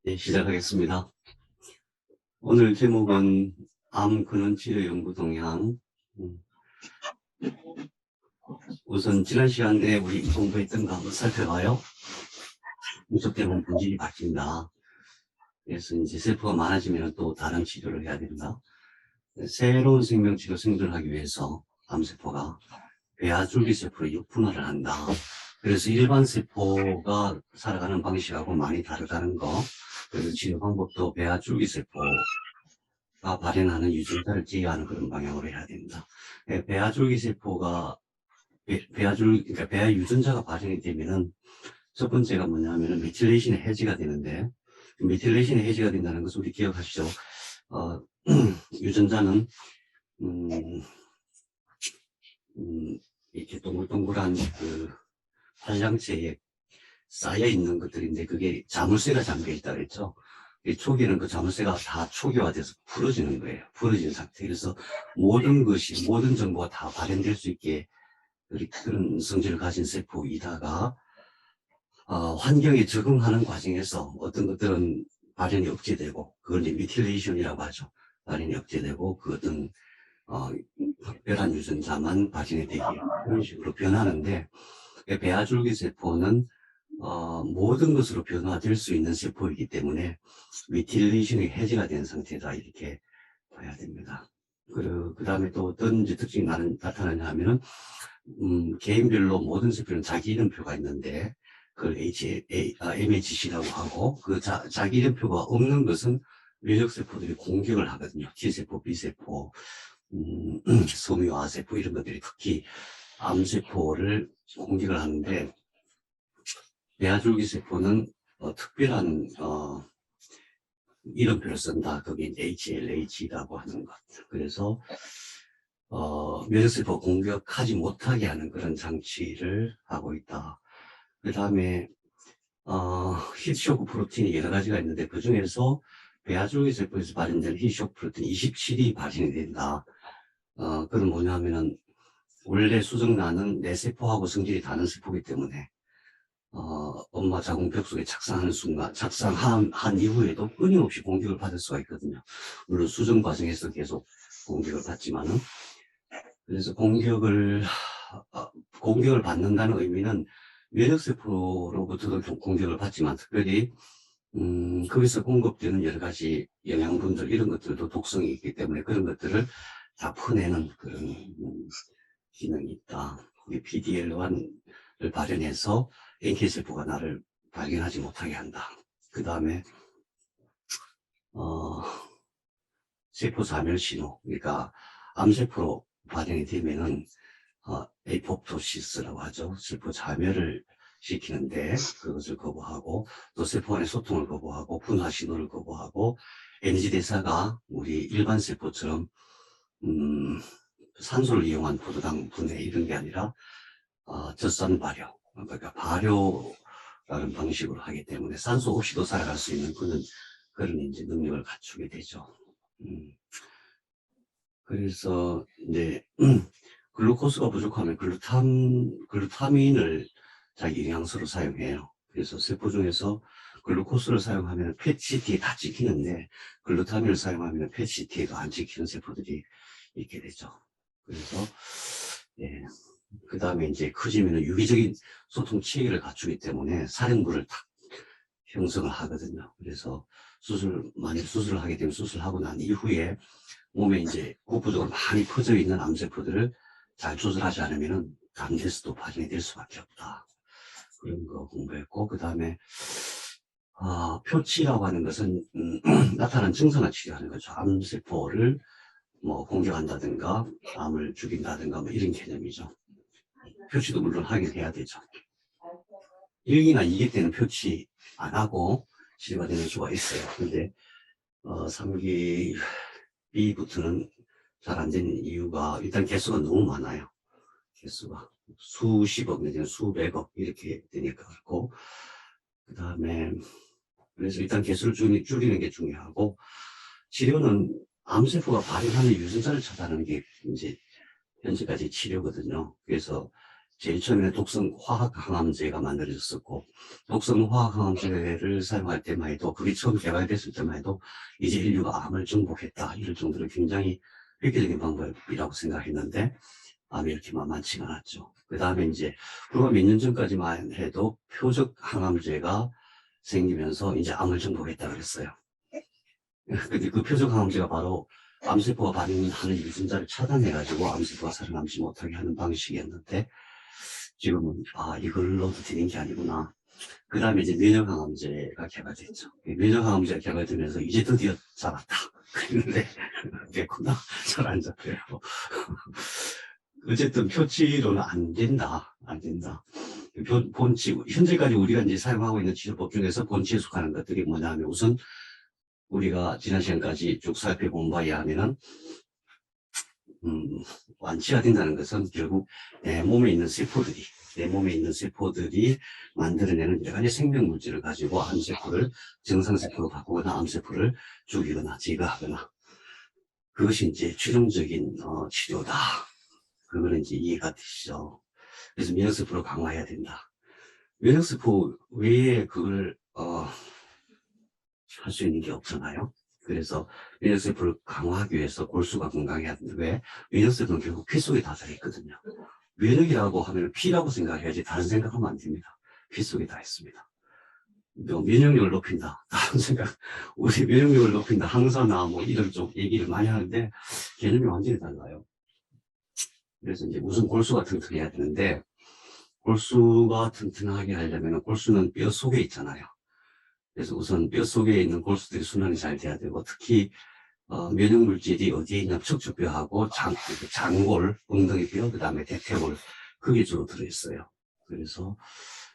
네, 시작하겠습니다. 오늘 제목은 암 근원 치료 연구 동향. 우선 지난 시간에 우리 공부했던 거 한번 살펴봐요. 분석되면 본질이 바뀐다. 그래서 이제 세포가 많아지면 또 다른 치료를 해야 된다. 새로운 생명체가 생존하기 위해서 암세포가 배아줄기세포로 육분화를 한다. 그래서 일반 세포가 살아가는 방식하고 많이 다르다는 거. 그래서 치료 방법도 배아줄기세포가 발현하는 유전자를 제어하는 그런 방향으로 해야 된다. 배아줄기세포가 그러니까 배아 유전자가 발현이 되면은 첫 번째가 뭐냐면은 메틸레이션의 해지가 되는데, 메틸레이션의 해지가 된다는 것을 우리 기억하시죠? 유전자는 음, 이렇게 동글동글한 그 활량체에 쌓여 있는 것들인데 그게 자물쇠가 잠겨 있다 그랬죠. 초기에는 그 자물쇠가 다 초기화돼서 풀어지는 거예요. 풀어진 상태. 그래서 모든 정보가 다 발현될 수 있게 그런 성질을 가진 세포이다가 환경에 적응하는 과정에서 어떤 것들은 발현이 억제되고 그걸 이제 미틸레이션이라고 하죠. 발현이 억제되고 그 어떤 특별한 유전자만 발현이 되게 그런 식으로 변하는데, 배아줄기 세포는 모든 것으로 변화될 수 있는 세포이기 때문에 미틸레이션이 해제가 된 상태다 이렇게 봐야 됩니다. 그 다음에 또 어떤 특징이 나타나냐 하면은 개인별로 모든 세포는 자기 이름표가 있는데 그걸 MHC라고 하고, 그 자기 이름표가 없는 것은 면역세포들이 공격을 하거든요. T세포, B세포, 섬유화세포 이런 것들이 특히 암세포를 공격을 하는데, 배아줄기세포는 특별한 이름표를 쓴다. 그게 HLH라고 하는 것. 그래서 면역세포 공격하지 못하게 하는 그런 장치를 하고 있다. 그 다음에 히트쇼크 프로틴이 여러 가지가 있는데 그 중에서 배아줄기 세포에서 발현된 히트쇼크 프로틴 27이 발현이 된다. 그건 뭐냐면은 원래 수정란은 내 세포하고 성질이 다른 세포이기 때문에 엄마 자궁벽 속에 착상하는 순간, 착상한 이후에도 끊임없이 공격을 받을 수가 있거든요. 물론 수정 과정에서 계속 공격을 받지만은, 그래서 공격을 받는다는 의미는 면역세포로부터도 공격을 받지만 특별히 거기서 공급되는 여러 가지 영양분들 이런 것들도 독성이 있기 때문에 그런 것들을 다 퍼내는 그런 기능이 있다. PDL1을 발현해서 NK세포가 나를 발견하지 못하게 한다. 그 다음에 세포 사멸 신호, 그러니까 암세포로 발현이 되면은 에이포프토시스라고 하죠. 세포 자멸을 시키는데 그것을 거부하고, 또 세포 간의 소통을 거부하고, 분화 신호를 거부하고, 에너지 대사가 우리 일반 세포처럼 산소를 이용한 포도당 분해 이런 게 아니라 젖산 발효, 그러니까 발효라는 방식으로 하기 때문에 산소 없이도 살아갈 수 있는 그런 이제 능력을 갖추게 되죠. 그래서 이제 글루코스가 부족하면 글루타민을 자기 영양소로 사용해요. 그래서 세포 중에서 글루코스를 사용하면 PET-CT에 다 찍히는데 글루타민을 사용하면 PET-CT에도 안 찍히는 세포들이 있게 되죠. 그래서 그 다음에 이제 커지면 유기적인 소통 체계를 갖추기 때문에 사령부를 탁 형성을 하거든요. 그래서 만약 수술을 하게 되면 수술하고 난 이후에 몸에 이제 국부적으로 많이 퍼져 있는 암세포들을 잘 조절하지 않으면은 암세스도 발현이 될 수밖에 없다. 그런 거 공부했고, 그 다음에 표치라고 하는 것은 나타난 증상을 치료하는 거죠. 암세포를 뭐 공격한다든가 암을 죽인다든가 뭐 이런 개념이죠. 표치도 물론 하긴 해야 되죠. 1기나 2기 때는 표치 안 하고 치료가 되는 수가 있어요. 근데 3기 B부터는 잘 안 되는 이유가 일단 개수가 너무 많아요. 개수가 수십억 내지는 수백억 이렇게 되니까 그렇고, 그 다음에 그래서 일단 개수를 줄이는 게 중요하고, 치료는 암세포가 발현하는 유전자를 차단하는 게 이제 현재까지 치료거든요. 그래서 제일 처음에는 독성 화학 항암제가 만들어졌었고, 독성 화학 항암제를 사용할 때만 해도, 그게 처음 개발됐을 때만 해도, 이제 인류가 암을 정복했다. 이럴 정도로 굉장히 획기적인 방법이라고 생각했는데, 암이 이렇게 만만치가 않았죠. 그 다음에 이제, 불과 몇 년 전까지만 해도 표적 항암제가 생기면서 이제 암을 정복했다 그랬어요. 근데 그 표적 항암제가 바로 암세포가 반응하는 유전자를 차단해가지고 암세포가 살아남지 못하게 하는 방식이었는데, 지금은, 이걸로도 되는 게 아니구나. 그 다음에 이제 면역항암제가 개발됐죠. 면역항암제가 개발되면서 이제 드디어 잡았다. 그런데, 됐구나. 잘 안 잡혀요. 어쨌든 표치로는 안 된다. 안 된다. 본치, 현재까지 우리가 이제 사용하고 있는 치료법 중에서 본치에 속하는 것들이 뭐냐면 우선 우리가 지난 시간까지 쭉 살펴본 바에 하면은, 완치가 된다는 것은 결국 내 몸에 있는 세포들이 만들어내는 여러 가지 생명물질을 가지고 암세포를 정상세포로 바꾸거나 암세포를 죽이거나 제거하거나, 그것이 이제 최종적인 치료다. 그거는 이제 이해가 되시죠. 그래서 면역세포를 강화해야 된다. 면역세포 외에 그걸 할 수 있는 게 없잖아요. 그래서 면역세포를 강화하기 위해서 골수가 건강해야 되는데, 왜? 면역세포는 결국 피 속에 다 들어있거든요. 면역이라고 하면 피라고 생각해야지 다른 생각하면 안 됩니다. 피 속에 다 있습니다. 면역력을 높인다. 다른 생각, 우리 면역력을 높인다. 항산화 뭐 이런 쪽 얘기를 많이 하는데 개념이 완전히 달라요. 그래서 이제 우선 골수가 튼튼해야 되는데, 골수가 튼튼하게 하려면 골수는 뼈 속에 있잖아요. 그래서 우선 뼈 속에 있는 골수들이 순환이 잘 돼야 되고, 특히 면역물질이 어디에 있냐면 척추뼈하고 장골, 엉덩이뼈, 그 다음에 대퇴골, 그게 주로 들어있어요. 그래서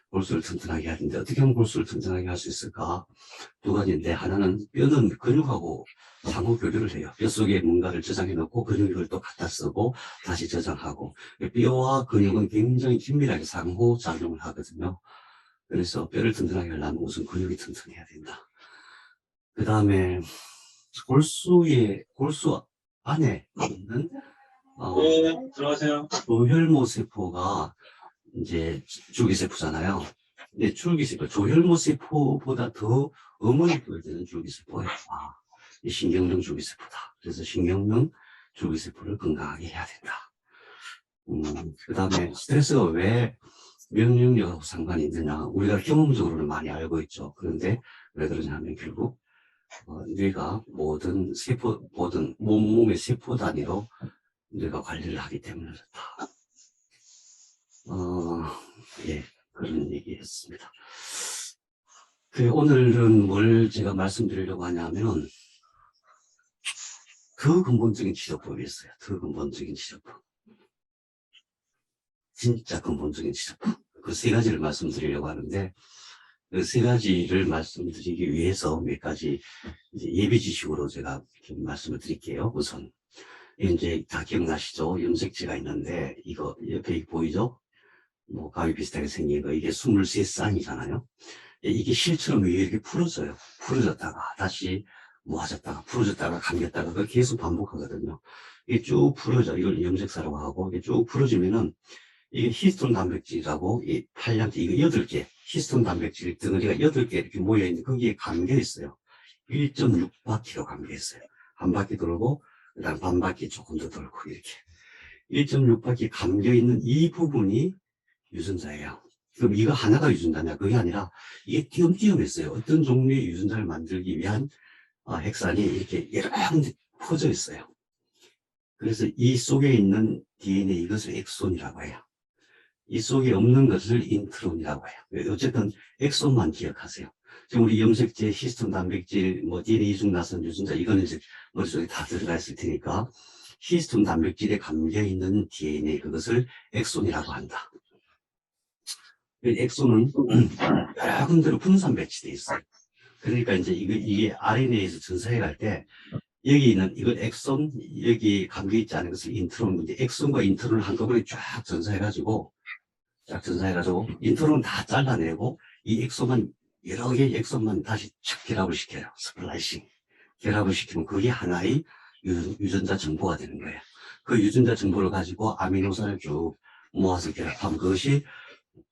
골수를 튼튼하게 해야 되는데, 어떻게 하면 골수를 튼튼하게 할 수 있을까? 두 가지인데, 하나는 뼈는 근육하고 상호 교류를 해요. 뼈 속에 뭔가를 저장해 놓고 근육을 또 갖다 쓰고 다시 저장하고, 뼈와 근육은 굉장히 긴밀하게 상호 작용을 하거든요. 그래서 뼈를 튼튼하게 하려면 우선 근육이 튼튼해야 된다. 그 다음에 골수 안에 있는 네, 들어가세요. 조혈모 세포가 이제 줄기세포잖아요. 근데 조혈모 세포보다 더 어머니뼈를 되는 줄기세포예요. 이 신경능 줄기세포다. 그래서 신경능 줄기세포를 건강하게 해야 된다. 그 다음에 스트레스가 왜 면역력하고 상관이 있느냐, 우리가 경험적으로는 많이 알고 있죠. 그런데 왜 그러냐면 결국 뇌가 모든 몸의 세포 단위로 뇌가 관리를 하기 때문에 그렇다. 예, 그런 얘기였습니다. 오늘은 뭘 제가 말씀드리려고 하냐면 더 근본적인 치료법이 있어요. 더 근본적인 치료법. 진짜 근본적인 치료법. 그 세 가지를 말씀드리려고 하는데, 그 세 가지를 말씀드리기 위해서 몇 가지 이제 예비 지식으로 제가 말씀을 드릴게요. 우선 이제 다 기억나시죠? 염색체가 있는데 이거 옆에 보이죠? 뭐 가위 비슷하게 생긴 거, 이게 23쌍이잖아요. 이게 실처럼 이렇게 풀어져요. 풀어졌다가 다시 모아졌다가 풀어졌다가 감겼다가 그걸 계속 반복하거든요. 이게 쭉 풀어져. 이걸 염색사라고 하고, 이게 쭉 풀어지면은 이게 히스톤 단백질이라고, 이 팔량지, 이거 8개, 히스톤 단백질 덩어리가 8개 이렇게 모여있는데, 거기에 감겨있어요. 1.6바퀴로 감겨있어요. 한 바퀴 돌고, 그 다음 반 바퀴 조금 더 돌고, 이렇게. 1.6바퀴 감겨있는 이 부분이 유전자예요. 그럼 이거 하나가 유전자냐? 그게 아니라, 이게 띄엄띄엄했어요. 어떤 종류의 유전자를 만들기 위한 핵산이 이렇게 여러 군데 퍼져 있어요. 그래서 이 속에 있는 DNA, 이것을 엑손이라고 해요. 이 속에 없는 것을 인트론이라고 해요. 어쨌든 엑손만 기억하세요. 지금 우리 염색제, 히스톤 단백질, 뭐 DNA 이중 나선 유전자, 이거는 이제 머릿속에 다 들어가 있을 테니까 히스톤 단백질에 감겨 있는 DNA, 그것을 엑손이라고 한다. 엑손은 여러 군데로 분산 배치돼 있어요. 그러니까 이제 이게 RNA에서 전사해 갈 때 여기 있는 이걸 엑손, 여기 감겨 있지 않은 것을 인트론, 이제 엑손과 인트론을 한꺼번에 쫙 전사해가지고 인트론은 다 잘라내고 이 엑손만, 여러 개의 엑손만 다시 착 결합을 시켜요. 스플라이싱. 결합을 시키면 그게 하나의 유전자 정보가 되는 거예요. 그 유전자 정보를 가지고 아미노산을 쭉 모아서 결합하면 그것이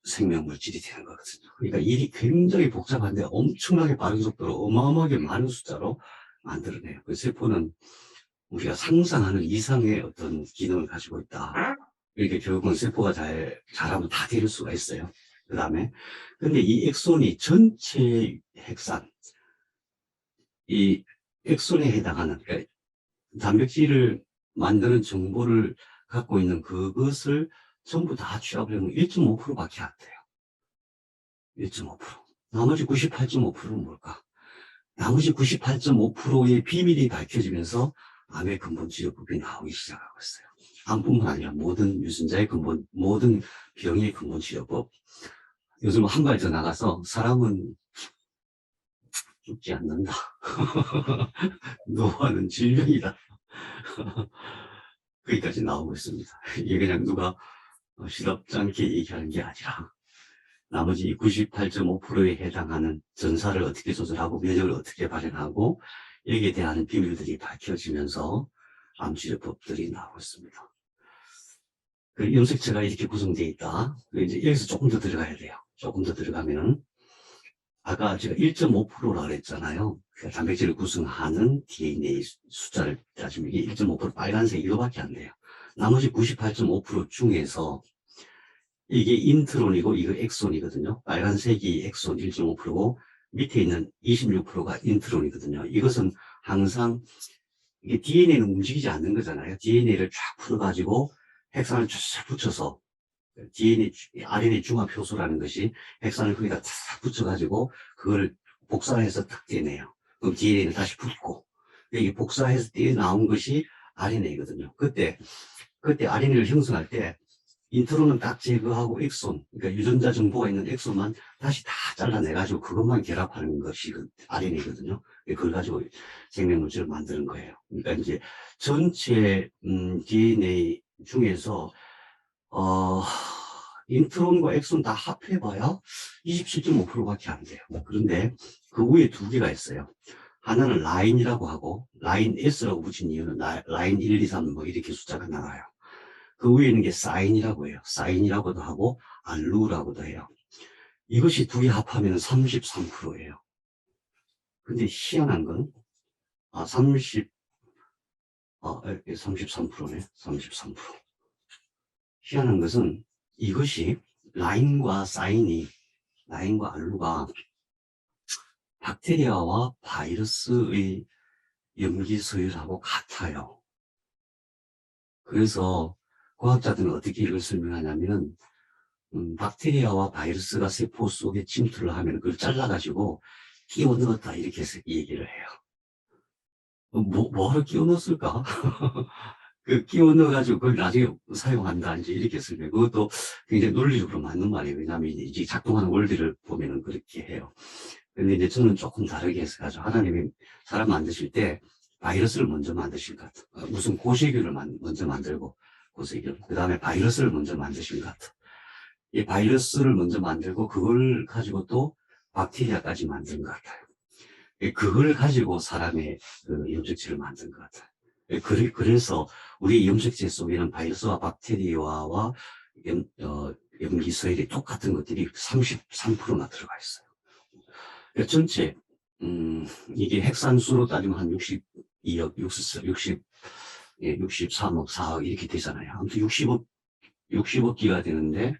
생명물질이 되는 거거든요. 그러니까 일이 굉장히 복잡한데 엄청나게 빠른 속도로 어마어마하게 많은 숫자로 만들어내요. 그 세포는 우리가 상상하는 이상의 어떤 기능을 가지고 있다. 이렇게 결국은 세포가 잘하면 다 데릴 수가 있어요. 그 다음에, 근데 이 엑손이 전체 핵산, 이 엑손에 해당하는, 그러니까 단백질을 만드는 정보를 갖고 있는 그것을 전부 다 취합을 하면 1.5%밖에 안 돼요. 1.5%. 나머지 98.5%는 뭘까? 나머지 98.5%의 비밀이 밝혀지면서 암의 근본 치료법이 나오기 시작하고 있어요. 암뿐만 아니라 모든 유전자의 근본, 모든 병의 근본 치료법. 요즘 한 발 더 나가서 사람은 죽지 않는다. 노화는 질병이다. 거기까지 나오고 있습니다. 이게 그냥 누가 시럽지 않게 얘기하는 게 아니라 나머지 98.5%에 해당하는 전사를 어떻게 조절하고 면역을 어떻게 발현하고 여기에 대한 비밀들이 밝혀지면서 암치료법들이 나오고 있습니다. 그 염색체가 이렇게 구성되어 있다. 이제 여기서 조금 더 들어가야 돼요. 조금 더 들어가면은 아까 제가 1.5%라 그랬잖아요. 그 단백질을 구성하는 DNA 숫자를 따지면 이게 1.5% 빨간색 이거밖에 안 돼요. 나머지 98.5% 중에서 이게 인트론이고 이거 엑손이거든요. 빨간색이 엑손 1.5%고 밑에 있는 26%가 인트론이거든요. 이것은 항상 이게 DNA는 움직이지 않는 거잖아요. DNA를 쫙 풀어가지고 핵산을 쫙 붙여서 DNA, RNA 중합 효소라는 것이 핵산을 거기다 탁 붙여가지고 그걸 복사해서 탁 떼내요. 그럼 DNA는 다시 붙고 이게 복사해서 떼 나온 것이 RNA거든요. 그때 RNA를 형성할 때 인트론은 딱 제거하고 엑손, 그러니까 유전자 정보가 있는 엑손만 다시 다 잘라내가지고 그것만 결합하는 것이 RNA거든요. 그걸 가지고 생명물질을 만드는 거예요. 그러니까 이제 전체 DNA 중에서 인트론과 엑손 다 합해봐야 27.5%밖에 안 돼요. 그런데 그 위에 두 개가 있어요. 하나는 라인이라고 하고 라인 S라고 붙인 이유는 라인 1, 2, 3 뭐 이렇게 숫자가 나와요. 그 위에 있는 게 사인이라고 해요. 사인이라고도 하고 알루라고도 해요. 이것이 두 개 합하면 33%예요. 근데 희한한 건 33%네. 33%. 희한한 것은 이것이 라인과 알루가 박테리아와 바이러스의 염기서열하고 같아요. 그래서 과학자들은 어떻게 이걸 설명하냐면 박테리아와 바이러스가 세포 속에 침투를 하면 그걸 잘라가지고 끼워 넣었다 이렇게 해서 얘기를 해요. 뭐를 끼워 넣었을까? 그 끼워 넣어가지고 그걸 나중에 사용한다 이제 이렇게 설명. 그것도 굉장히 논리적으로 맞는 말이에요. 왜냐하면 이제 작동하는 원리를 보면은 그렇게 해요. 근데 이제 저는 조금 다르게 해서 하나님이 사람 만드실 때 바이러스를 먼저 만드신 것 같아. 무슨 고세균을 먼저 만들고 고세균. 그 다음에 바이러스를 먼저 만드신 것 같아. 이 바이러스를 먼저 만들고 그걸 가지고 또 박테리아까지 만든 것 같아요. 그걸 가지고 사람의 그 염색체를 만든 것 같아요. 그래서 우리 염색체 속에는 바이러스와 박테리아와 염기서열이 똑같은 것들이 33%나 들어가 있어요. 전체 이게 핵산수로 따지면 한 62억, 63억, 4억 이렇게 되잖아요. 아무튼 60억 기가 되는데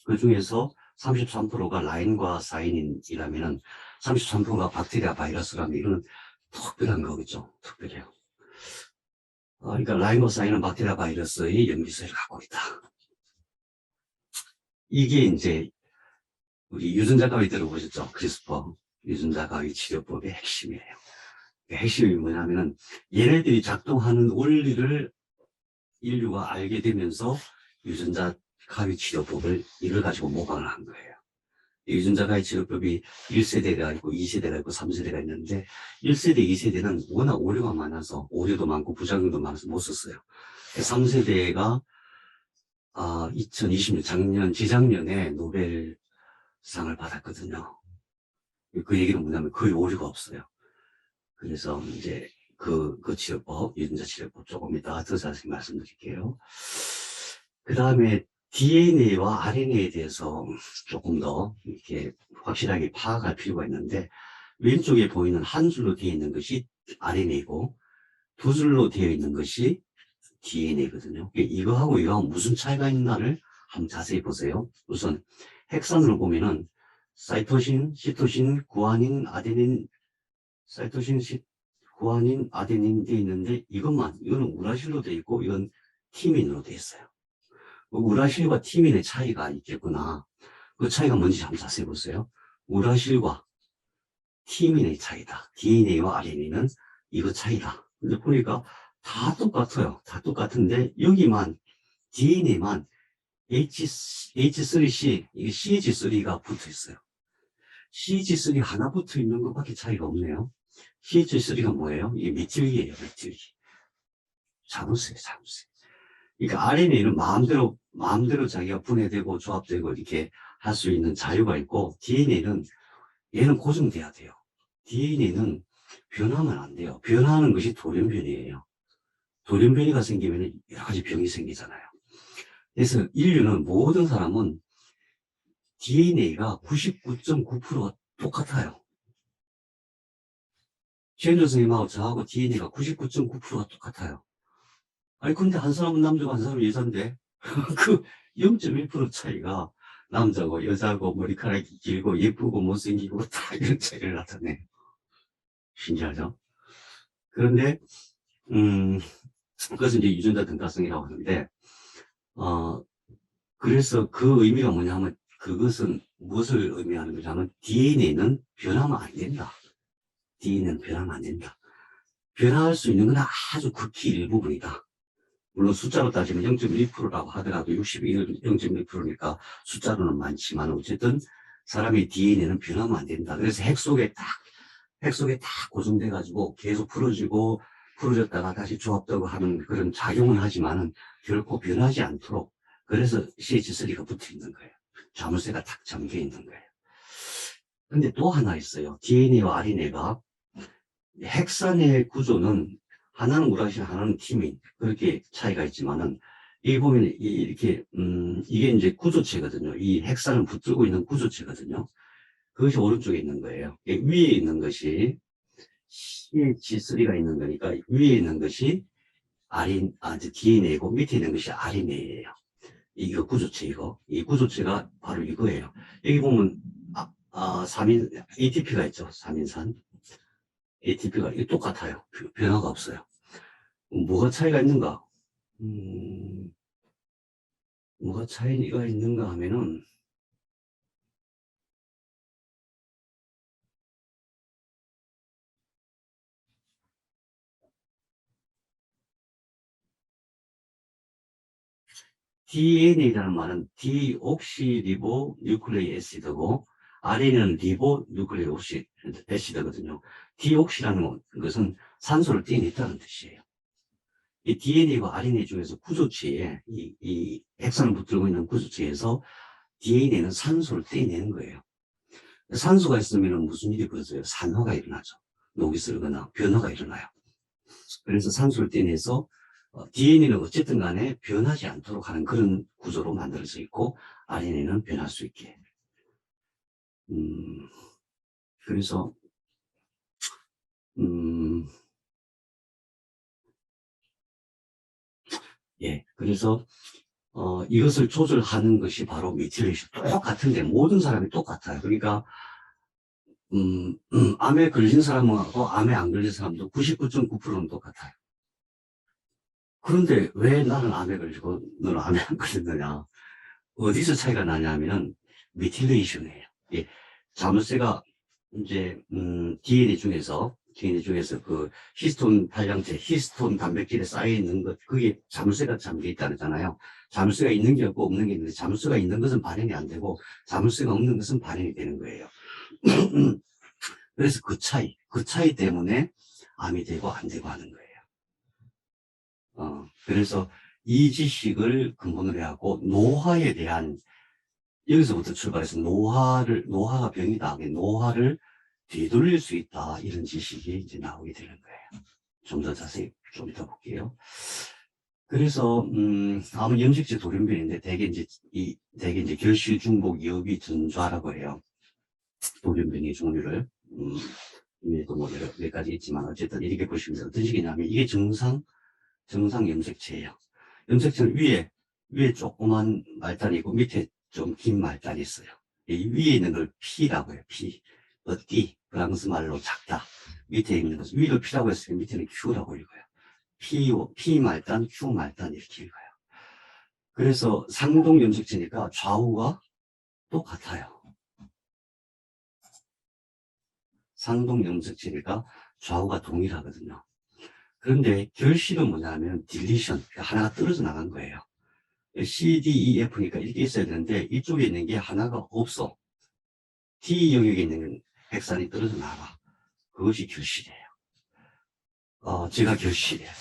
그 중에서 33%가 라인과 사인이라면은 33%가 박테리아 바이러스라면 이거는 특별한 거겠죠. 특별해요. 그러니까 라인과 사인은 박테리아 바이러스의 염기서열을 갖고 있다. 이게 이제 우리 유전자 가위 들어보셨죠? 크리스퍼 유전자 가위 치료법의 핵심이에요. 그 핵심이 뭐냐면은 얘네들이 작동하는 원리를 인류가 알게 되면서 유전자 가위 치료법을 이걸 가지고 모방을 한 거예요. 유전자 가위 치료법이 1세대가 있고 2세대가 있고 3세대가 있는데 1세대, 2세대는 워낙 오류가 많아서 오류도 많고 부작용도 많아서 못 썼어요. 3세대가 2020년 재작년에 노벨상을 받았거든요. 그 얘기는 뭐냐면 거의 오류가 없어요. 그래서 이제 그 치료법, 유전자 치료법 조금 이따가 더 자세히 말씀드릴게요. 그 다음에 DNA와 RNA에 대해서 조금 더 이렇게 확실하게 파악할 필요가 있는데, 왼쪽에 보이는 한 줄로 되어 있는 것이 RNA고, 두 줄로 되어 있는 것이 DNA거든요. 이거하고 이거하고 무슨 차이가 있나를 한번 자세히 보세요. 우선 핵산으로 보면은 사이토신, 시토신, 구아닌, 아데닌, 사이토신, 구아닌, 아데닌 되어 있는데 이거는 우라실로 되어 있고 이건 티민으로 되어 있어요. 우라실과 티민의 차이가 있겠구나. 그 차이가 뭔지 한번 자세히 보세요. 우라실과 티민의 차이다. DNA와 RNA는 이거 차이다. 근데 보니까 다 똑같아요. 다 똑같은데 여기만 DNA만 H3C, 이게 CH3가 붙어 있어요. CH3 하나 붙어 있는 것밖에 차이가 없네요. CH3가 뭐예요? 이게 메틸기예요, 메틸기. 자물쇠. 그러니까 RNA는 마음대로 자기가 분해되고 조합되고 이렇게 할 수 있는 자유가 있고, DNA는 얘는 고정돼야 돼요. DNA는 변하면 안 돼요. 변하는 것이 돌연변이에요. 돌연변이가 생기면 여러 가지 병이 생기잖아요. 그래서 인류는 모든 사람은 DNA가 99.9%가 똑같아요. 최현조 선생님하고 저하고 DNA가 99.9%가 똑같아요. 아니 근데 한 사람은 남자고 한 사람은 여자인데 그 0.1% 차이가 남자고 여자고 머리카락이 길고 예쁘고 못생기고 다 이런 차이를 나타내요. 신기하죠? 그런데 그것은 이제 유전자 등가성이라고 하는데, 그래서 그 의미가 뭐냐면, 그것은 무엇을 의미하는 거냐면, DNA는 변하면 안 된다. DNA는 변하면 안 된다. 변화할 수 있는 건 아주 극히 일부분이다. 물론 숫자로 따지면 0.1%라고 하더라도 61, 0.1%니까 숫자로는 많지만, 어쨌든 사람의 DNA는 변하면 안 된다. 그래서 핵 속에 딱 고정돼가지고 계속 풀어졌다가 다시 조합되고 하는 그런 작용은 하지만은 결코 변하지 않도록, 그래서 CH3가 붙어 있는 거예요. 자물쇠가 탁 잠겨 있는 거예요. 근데 또 하나 있어요. DNA와 RNA가 핵산의 구조는 하나는 우라신, 하나는 티민, 그렇게 차이가 있지만은 여기 보면 이렇게 이게 이제 구조체거든요. 이 핵산을 붙들고 있는 구조체거든요. 그것이 오른쪽에 있는 거예요. 위에 있는 것이 CH3가 있는 거니까 위에 있는 것이 DNA고 밑에 있는 것이 RNA예요. 이거 구조체, 이 구조체가 바로 이거예요. 여기 보면, 3인, ATP가 있죠. 3인산. ATP가 똑같아요. 변화가 없어요. 뭐가 차이가 있는가? 뭐가 차이가 있는가 하면은, DNA라는 말은 디옥시리보 뉴클레이 애시드고, RNA는 리보 뉴클레이 애시드거든요. 디옥시라는 것은 산소를 떼어냈다는 뜻이에요. 이 DNA와 RNA 중에서 구조체에, 이 핵산을 붙들고 있는 구조체에서 DNA는 산소를 떼내는 거예요. 산소가 있으면 무슨 일이 벌어져요? 산화가 일어나죠. 녹이 슬거나 변화가 일어나요. 그래서 산소를 떼내서 DNA는 어쨌든 간에 변하지 않도록 하는 그런 구조로 만들어져 있고, RNA는 변할 수 있게. 그래서 그래서 이것을 조절하는 것이 바로 미틸레이션. 똑같은데 모든 사람이 똑같아요. 그러니까 암에 걸린 사람하고 암에 안 걸린 사람도 99.9%는 똑같아요. 그런데 왜 나는 암에 걸리고 너는 암에 안 걸렸느냐? 어디서 차이가 나냐면은 미틸레이션이에요. 예, 자물쇠가 이제 DNA 중에서 그 히스톤 발량체, 히스톤 단백질에 쌓여 있는 것, 그게 자물쇠가 잠겨 있다 그러잖아요. 자물쇠가 있는 게 없고 없는 게 있는데, 자물쇠가 있는 것은 발현이 안 되고 자물쇠가 없는 것은 발현이 되는 거예요. 그래서 그 차이 때문에 암이 되고 안 되고 하는 거예요. 그래서 이 지식을 근본으로 해갖고 노화에 대한, 여기서부터 출발해서 노화가 병이다. 노화를 되돌릴 수 있다. 이런 지식이 이제 나오게 되는 거예요. 좀 더 자세히 좀 더 볼게요. 그래서, 아무 염색체 돌연변인데, 대개 이제 결실, 중복, 여비, 전좌라고 해요. 돌연변이 종류를. 이미도 뭐 몇 가지 있지만, 어쨌든 이렇게 보시면 어떤 식이냐면, 이게 정상 염색체예요. 염색체는 위에 조그만 말단이 있고, 밑에 좀 긴 말단이 있어요. 이 위에 있는 걸 P라고 해요. P. 어띠. 프랑스 말로 작다. 밑에 있는 것은 위를 P라고 했으니 밑에는 Q라고 읽어요. P 말단, Q 말단 이렇게 읽어요. 그래서 상동 염색체니까 좌우가 똑같아요. 상동 염색체니까 좌우가 동일하거든요. 그런데 결실은 뭐냐면 딜리션, 하나가 떨어져 나간 거예요. C, D, E, F니까 이렇게 있어야 되는데 이쪽에 있는 게 하나가 없어. D 영역에 있는 핵산이 떨어져 나가. 그것이 결실이에요. 제가 결실이에요.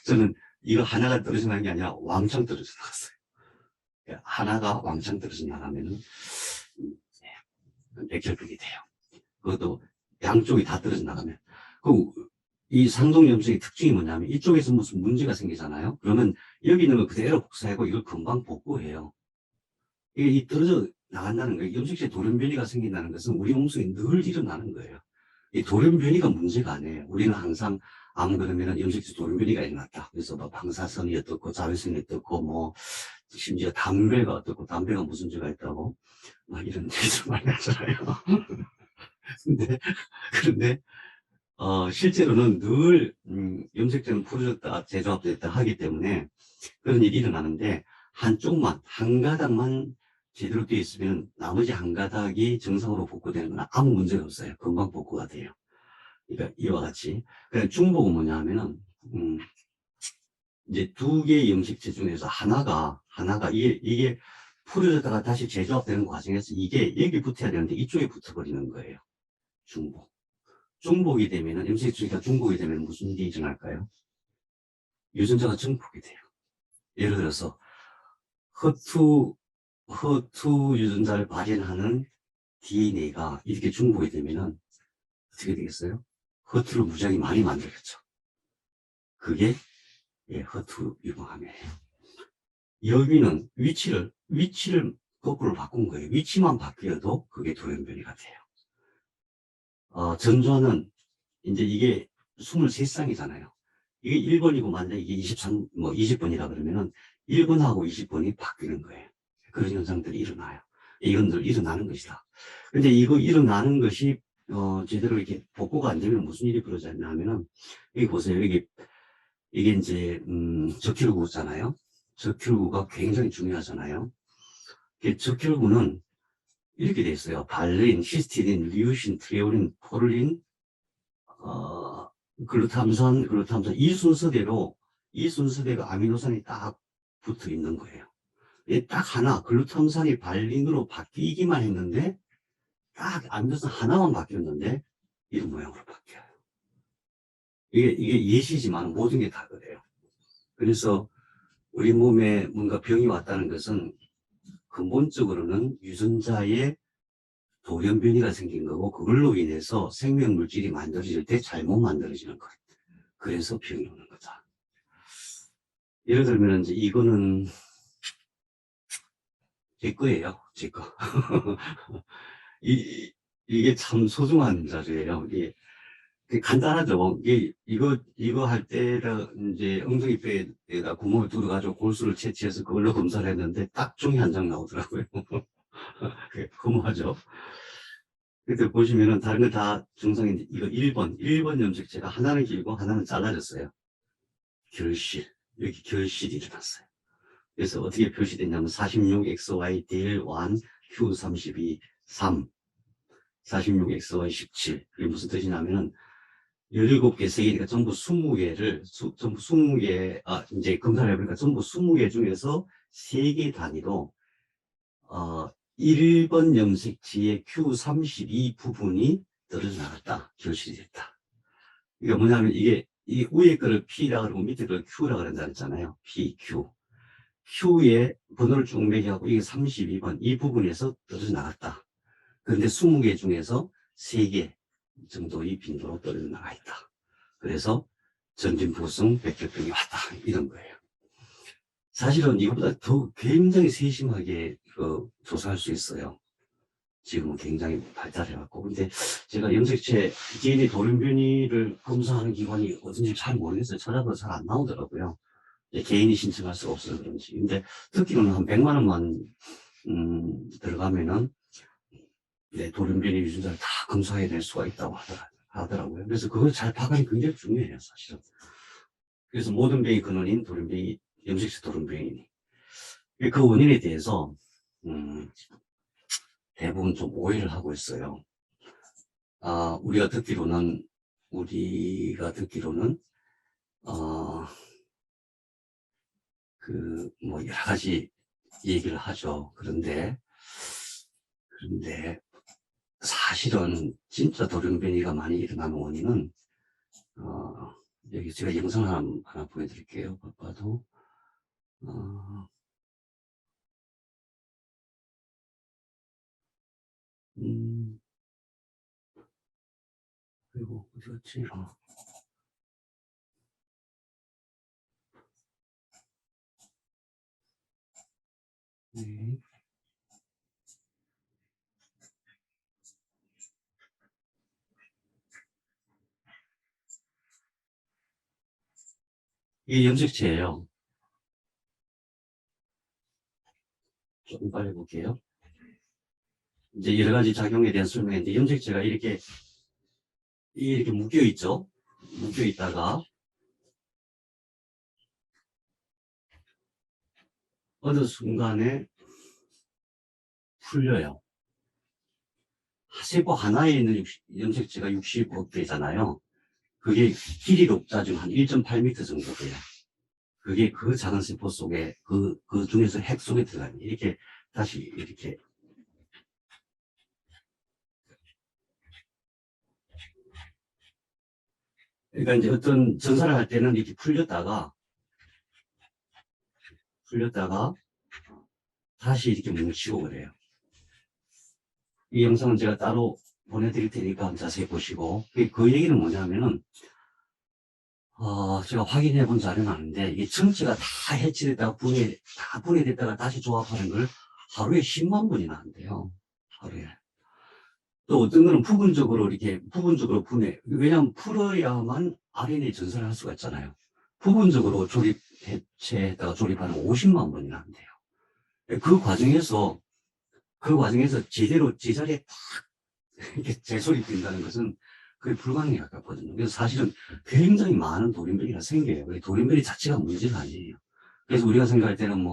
저는 이거 하나가 떨어져 나간 게 아니라 왕창 떨어져 나갔어요. 하나가 왕창 떨어져 나가면은 백혈병이 돼요. 그것도 양쪽이 다 떨어져 나가면. 이 상동 염색의 특징이 뭐냐면 이쪽에서 무슨 문제가 생기잖아요. 그러면 여기 있는 거 그대로 복사하고 이걸 금방 복구해요. 이게 떨어져 나간다는 거예요. 염색체 돌연변이가 생긴다는 것은 우리 몸속에 늘 일어나는 거예요. 이 돌연변이가 문제가 아니에요. 우리는 항상 암 그러면은 염색체 돌연변이가 일어났다. 그래서 뭐 방사선이 어떻고 자외선이 어떻고 뭐 심지어 담배가 어떻고 담배가 무슨 죄가 있다고 막 이런 얘기를 많이 하잖아요. 그런데 실제로는 늘 염색체는 풀어졌다 재조합됐다 하기 때문에 그런 일이 일어나는데 한 가닥만 제대로 되어 있으면 나머지 한 가닥이 정상으로 복구되는 건 아무 문제가 없어요. 금방 복구가 돼요. 그러니까 이와 같이. 그냥 중복은 뭐냐 하면은 이제 두 개의 염색체 중에서 하나가 이게 풀어졌다가 다시 재조합되는 과정에서 이게 여기 붙어야 되는데 이쪽에 붙어버리는 거예요. 중복이 되면은 염색체가 중복이 되면 무슨 일이 일어날까요? 유전자가 증폭이 돼요. 예를 들어서 허투 유전자를 발현하는 DNA가 이렇게 중복이 되면은 어떻게 되겠어요? 허투를 무지하게 많이 만들겠죠. 그게 허투 유방암이에요. 여기는 위치를 거꾸로 바꾼 거예요. 위치만 바뀌어도 그게 돌연변이가 돼요. 전조는 이제 이게 23쌍이잖아요. 이게 1번이고 만약에 이게 20번이라 그러면은 1번하고 20번이 바뀌는 거예요. 그런 현상들이 일어나요. 이건들 일어나는 것이다. 근데 이거 일어나는 것이 제대로 이렇게 복구가 안 되면 무슨 일이 벌어졌냐 하면은 여기 보세요. 이게 이제 적혈구잖아요. 적혈구가 굉장히 중요하잖아요. 적혈구는 이렇게 돼 있어요. 발린, 시스티딘, 리우신, 트레오린, 포르린, 글루탐산 이 순서대로 아미노산이 딱 붙어 있는 거예요. 딱 하나 글루탐산이 발린으로 바뀌기만 했는데 딱 아미노산 하나만 바뀌었는데 이런 모양으로 바뀌어요. 이게 예시지만 모든 게 다 그래요. 그래서 우리 몸에 뭔가 병이 왔다는 것은 근본적으로는 유전자의 돌연변이가 생긴 거고 그걸로 인해서 생명물질이 만들어질 때 잘못 만들어지는 것. 그래서 병이 오는 거다. 예를 들면 이제 이거는 제 거예요. 제 거. 이게 참 소중한 자료예요. 이게 간단하죠. 이거 할 때라 이제 엉덩이뼈에다 구멍을 뚫어가지고 골수를 채취해서 그걸로 검사를 했는데 딱 종이 한 장 나오더라고요. 허무하죠. 그때 보시면은 다른 거 다 정상인데 이거 1번 염색체가 하나는 길고 하나는 잘라졌어요. 여기 결실이 일어났어요. 그래서 어떻게 표시됐냐면 46XY 딜 1 Q32 3 46XY 17 이게 무슨 뜻이냐면은 17개 세개니까 전부 20개를 전부 20개 이제 검사를 해보니까 전부 20개 중에서 3개 단위로 1번 염색체의 Q32 부분이 떨어져 나갔다. 결실이 됐다. 이게 뭐냐면 이 위에 거를 P라 그러고 밑에 거를 Q라 그런다 그랬잖아요. P, Q. Q의 번호를 쭉 매기하고 이게 32번 이 부분에서 떨어져 나갔다. 그런데 20개 중에서 3개 정도의 빈도로 떨어져 나가 있다. 그래서 전진부성 백혈병이 왔다. 이런 거예요. 사실은 이것보다 더 굉장히 세심하게 조사할 수 있어요. 지금은 굉장히 발달해갖고. 근데 제가 염색체 DNA 돌연변이를 검사하는 기관이 어딘지 잘 모르겠어요. 찾아봐도 잘 안 나오더라고요. 개인이 신청할 수가 없어서 그런지. 근데 듣기로는 한 100만 원만 들어가면은 돌연변이 유전자를 다 검사해 낼 수가 있다고 하더라고요. 그래서 그걸 잘 파악하는 게 굉장히 중요해요, 사실은. 그래서 모든 병의 근원인 돌연변이, 염색체 돌연변이. 그 원인에 대해서 대부분 좀 오해를 하고 있어요. 우리가 듣기로는 뭐 여러 가지 얘기를 하죠. 그런데 사실은 진짜 돌연변이가 많이 일어나는 원인은 여기 제가 영상 하나 보여드릴게요. 바빠도 그리고 어디였지? 네. 이게 염색체예요. 조금 빨리 볼게요. 이제 여러 가지 작용에 대한 설명인데, 염색체가 이렇게 묶여 있죠. 묶여 있다가 어느 순간에 풀려요. 세포 하나에 있는 염색체가 60개잖아요. 그게 길이로 따지면 한 1.8m 정도 돼요. 그게 그 작은 세포 속에 그 중에서 핵 속에 들어가요. 이렇게 다시 이렇게 그러니까 이제 어떤 전사를 할 때는 이렇게 풀렸다가 다시 이렇게 뭉치고 그래요. 이 영상은 제가 따로 보내드릴 테니까 자세히 보시고, 그 얘기는 뭐냐면은 제가 확인해 본 자료는 아닌데, 이 전체가 다 해체됐다가 분해됐다가 다시 조합하는 걸 하루에 10만 번이나 한대요. 하루에. 또 어떤 거는 부분적으로 분해. 왜냐하면 풀어야만 RNA 전사를 할 수가 있잖아요. 부분적으로 해체했다가 조립하는 50만 번이나 한대요. 그 과정에서 제자리에 딱 이렇게 재소립된다는 것은 그게 불가능에 가깝거든요. 그래서 사실은 굉장히 많은 돌연변이가 생겨요. 돌연변이 자체가 문제가 아니에요. 그래서 우리가 생각할 때는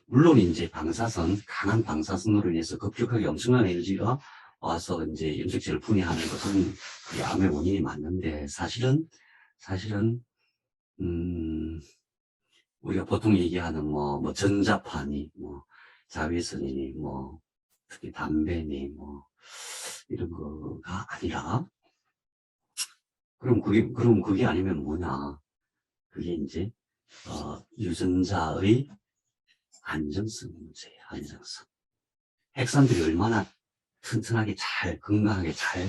물론 이제 강한 방사선으로 인해서 급격하게 엄청난 에너지가 와서 이제 염색체를 분해하는 것은 그게 암의 원인이 맞는데, 사실은, 우리가 보통 얘기하는 전자파니, 자외선이니, 특히 담배니, 이런 거가 아니라, 그럼 그게 아니면 뭐냐. 그게 이제, 유전자의 안정성 문제예요, 안정성. 핵산들이 얼마나 튼튼하게 건강하게 잘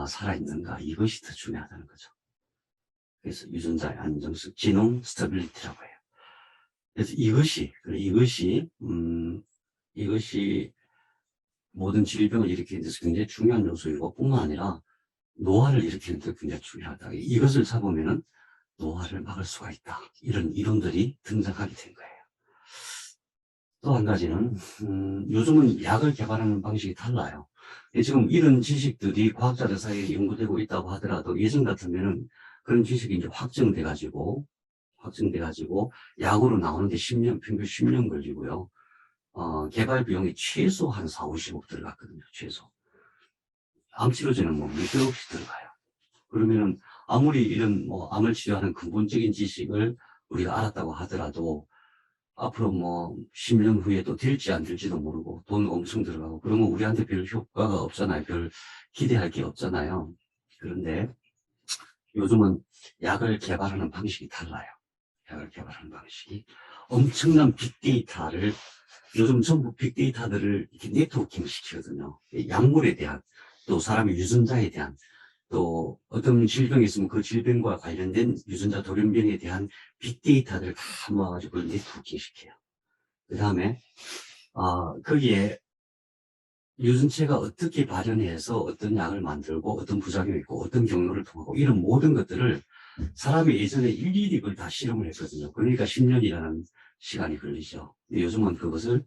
살아있는가, 이것이 더 중요하다는 거죠. 그래서 유전자의 안정성, 지놈 스테빌리티라고 해요. 그래서 이것이 모든 질병을 일으키는 데서 굉장히 중요한 요소이고, 뿐만 아니라 노화를 일으키는 데 굉장히 중요하다. 이것을 잡으면은 노화를 막을 수가 있다. 이런 이론들이 등장하게 된 거예요. 또 한 가지는 요즘은 약을 개발하는 방식이 달라요. 지금 이런 지식들이 과학자들 사이에 연구되고 있다고 하더라도, 예전 같으면은 그런 지식이 이제 확정돼가지고 약으로 나오는데 평균 10년 걸리고요. 개발 비용이 최소 한 4, 50억 들어갔거든요. 최소. 암치료제는 몇백억씩 들어가요. 그러면은 아무리 이런 암을 치료하는 근본적인 지식을 우리가 알았다고 하더라도 앞으로 10년 후에 또 될지 안 될지도 모르고 돈 엄청 들어가고, 그러면 우리한테 별 효과가 없잖아요. 별 기대할 게 없잖아요. 그런데 요즘은 약을 개발하는 방식이 달라요. 약을 개발하는 방식이 엄청난 빅데이터를, 요즘 전부 빅데이터들을 이렇게 네트워킹 시키거든요. 약물에 대한, 또 사람의 유전자에 대한, 또 어떤 질병이 있으면 그 질병과 관련된 유전자 돌연변이에 대한 빅데이터들을 다 모아가지고 그걸 네트워킹시켜요. 그 다음에 거기에 유전체가 어떻게 발현해서 어떤 약을 만들고 어떤 부작용이 있고 어떤 경로를 통하고 이런 모든 것들을 사람이 예전에 일일이 그걸 다 실험을 했거든요. 그러니까 10년이라는 시간이 걸리죠. 요즘은 그것을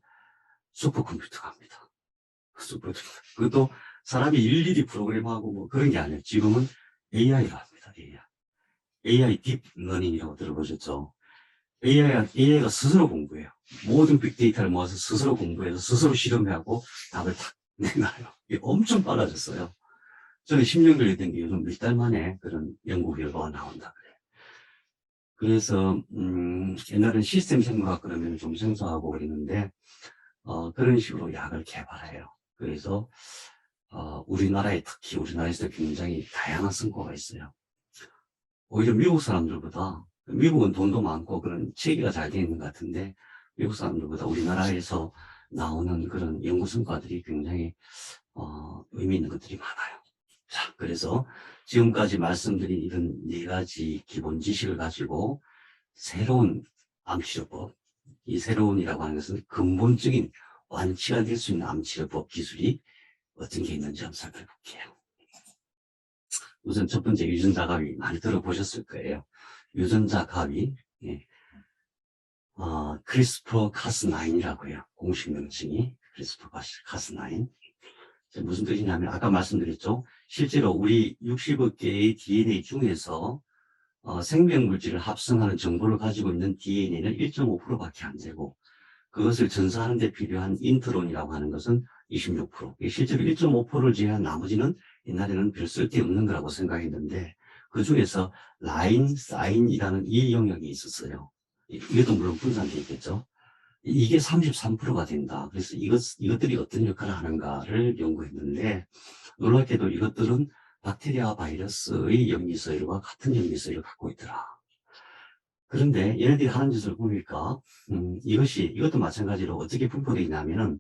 슈퍼컴퓨터가 합니다. 슈퍼컴퓨터. 그것도 사람이 일일이 프로그램하고 뭐 그런 게 아니에요. 지금은 AI가 합니다. AI 딥러닝이라고 들어보셨죠? AI가 스스로 공부해요. 모든 빅데이터를 모아서 스스로 공부해서 스스로 실험하고 답을 탁 내놔요. 이게 엄청 빨라졌어요. 저는 10년 걸렸던 게 요즘 몇 달 만에 그런 연구 결과가 나온다 그래요. 그래서 옛날엔 시스템 생물학 그러면 좀 생소하고 그랬는데 그런 식으로 약을 개발해요. 그래서 우리나라에 특히 우리나라에서 굉장히 다양한 성과가 있어요. 오히려 미국 사람들보다 미국은 돈도 많고 그런 체계가 잘 되어 있는 것 같은데 미국 사람들보다 우리나라에서 나오는 그런 연구 성과들이 굉장히 의미 있는 것들이 많아요. 자, 그래서 지금까지 말씀드린 이런 4가지 기본 지식을 가지고 새로운 암치료법, 이 새로운이라고 하는 것은 근본적인 완치가 될 수 있는 암치료법 기술이 어떤 게 있는지 한번 살펴볼게요. 우선 첫 번째 유전자 가위 많이 들어보셨을 거예요. 유전자 가위, 예. 크리스퍼 카스9이라고 해요. 공식 명칭이 크리스퍼 카스9. 무슨 뜻이냐면 아까 말씀드렸죠. 실제로 우리 60억 개의 DNA 중에서 생명물질을 합성하는 정보를 가지고 있는 DNA는 1.5%밖에 안 되고 그것을 전사하는 데 필요한 인트론이라고 하는 것은 26%. 실제로 1.5%를 제외한 나머지는 옛날에는 별 쓸데없는 거라고 생각했는데 그 중에서 라인, 사인이라는 이 영역이 있었어요. 이것도 물론 분산되어 있겠죠. 이게 33%가 된다. 그래서 이것들이 어떤 역할을 하는가를 연구했는데 놀랍게도 이것들은 박테리아와 바이러스의 염기서열과 같은 염기서열을 갖고 있더라. 그런데 얘네들이 하는 짓을 보니까 이것도 마찬가지로 어떻게 분포되어 있냐면은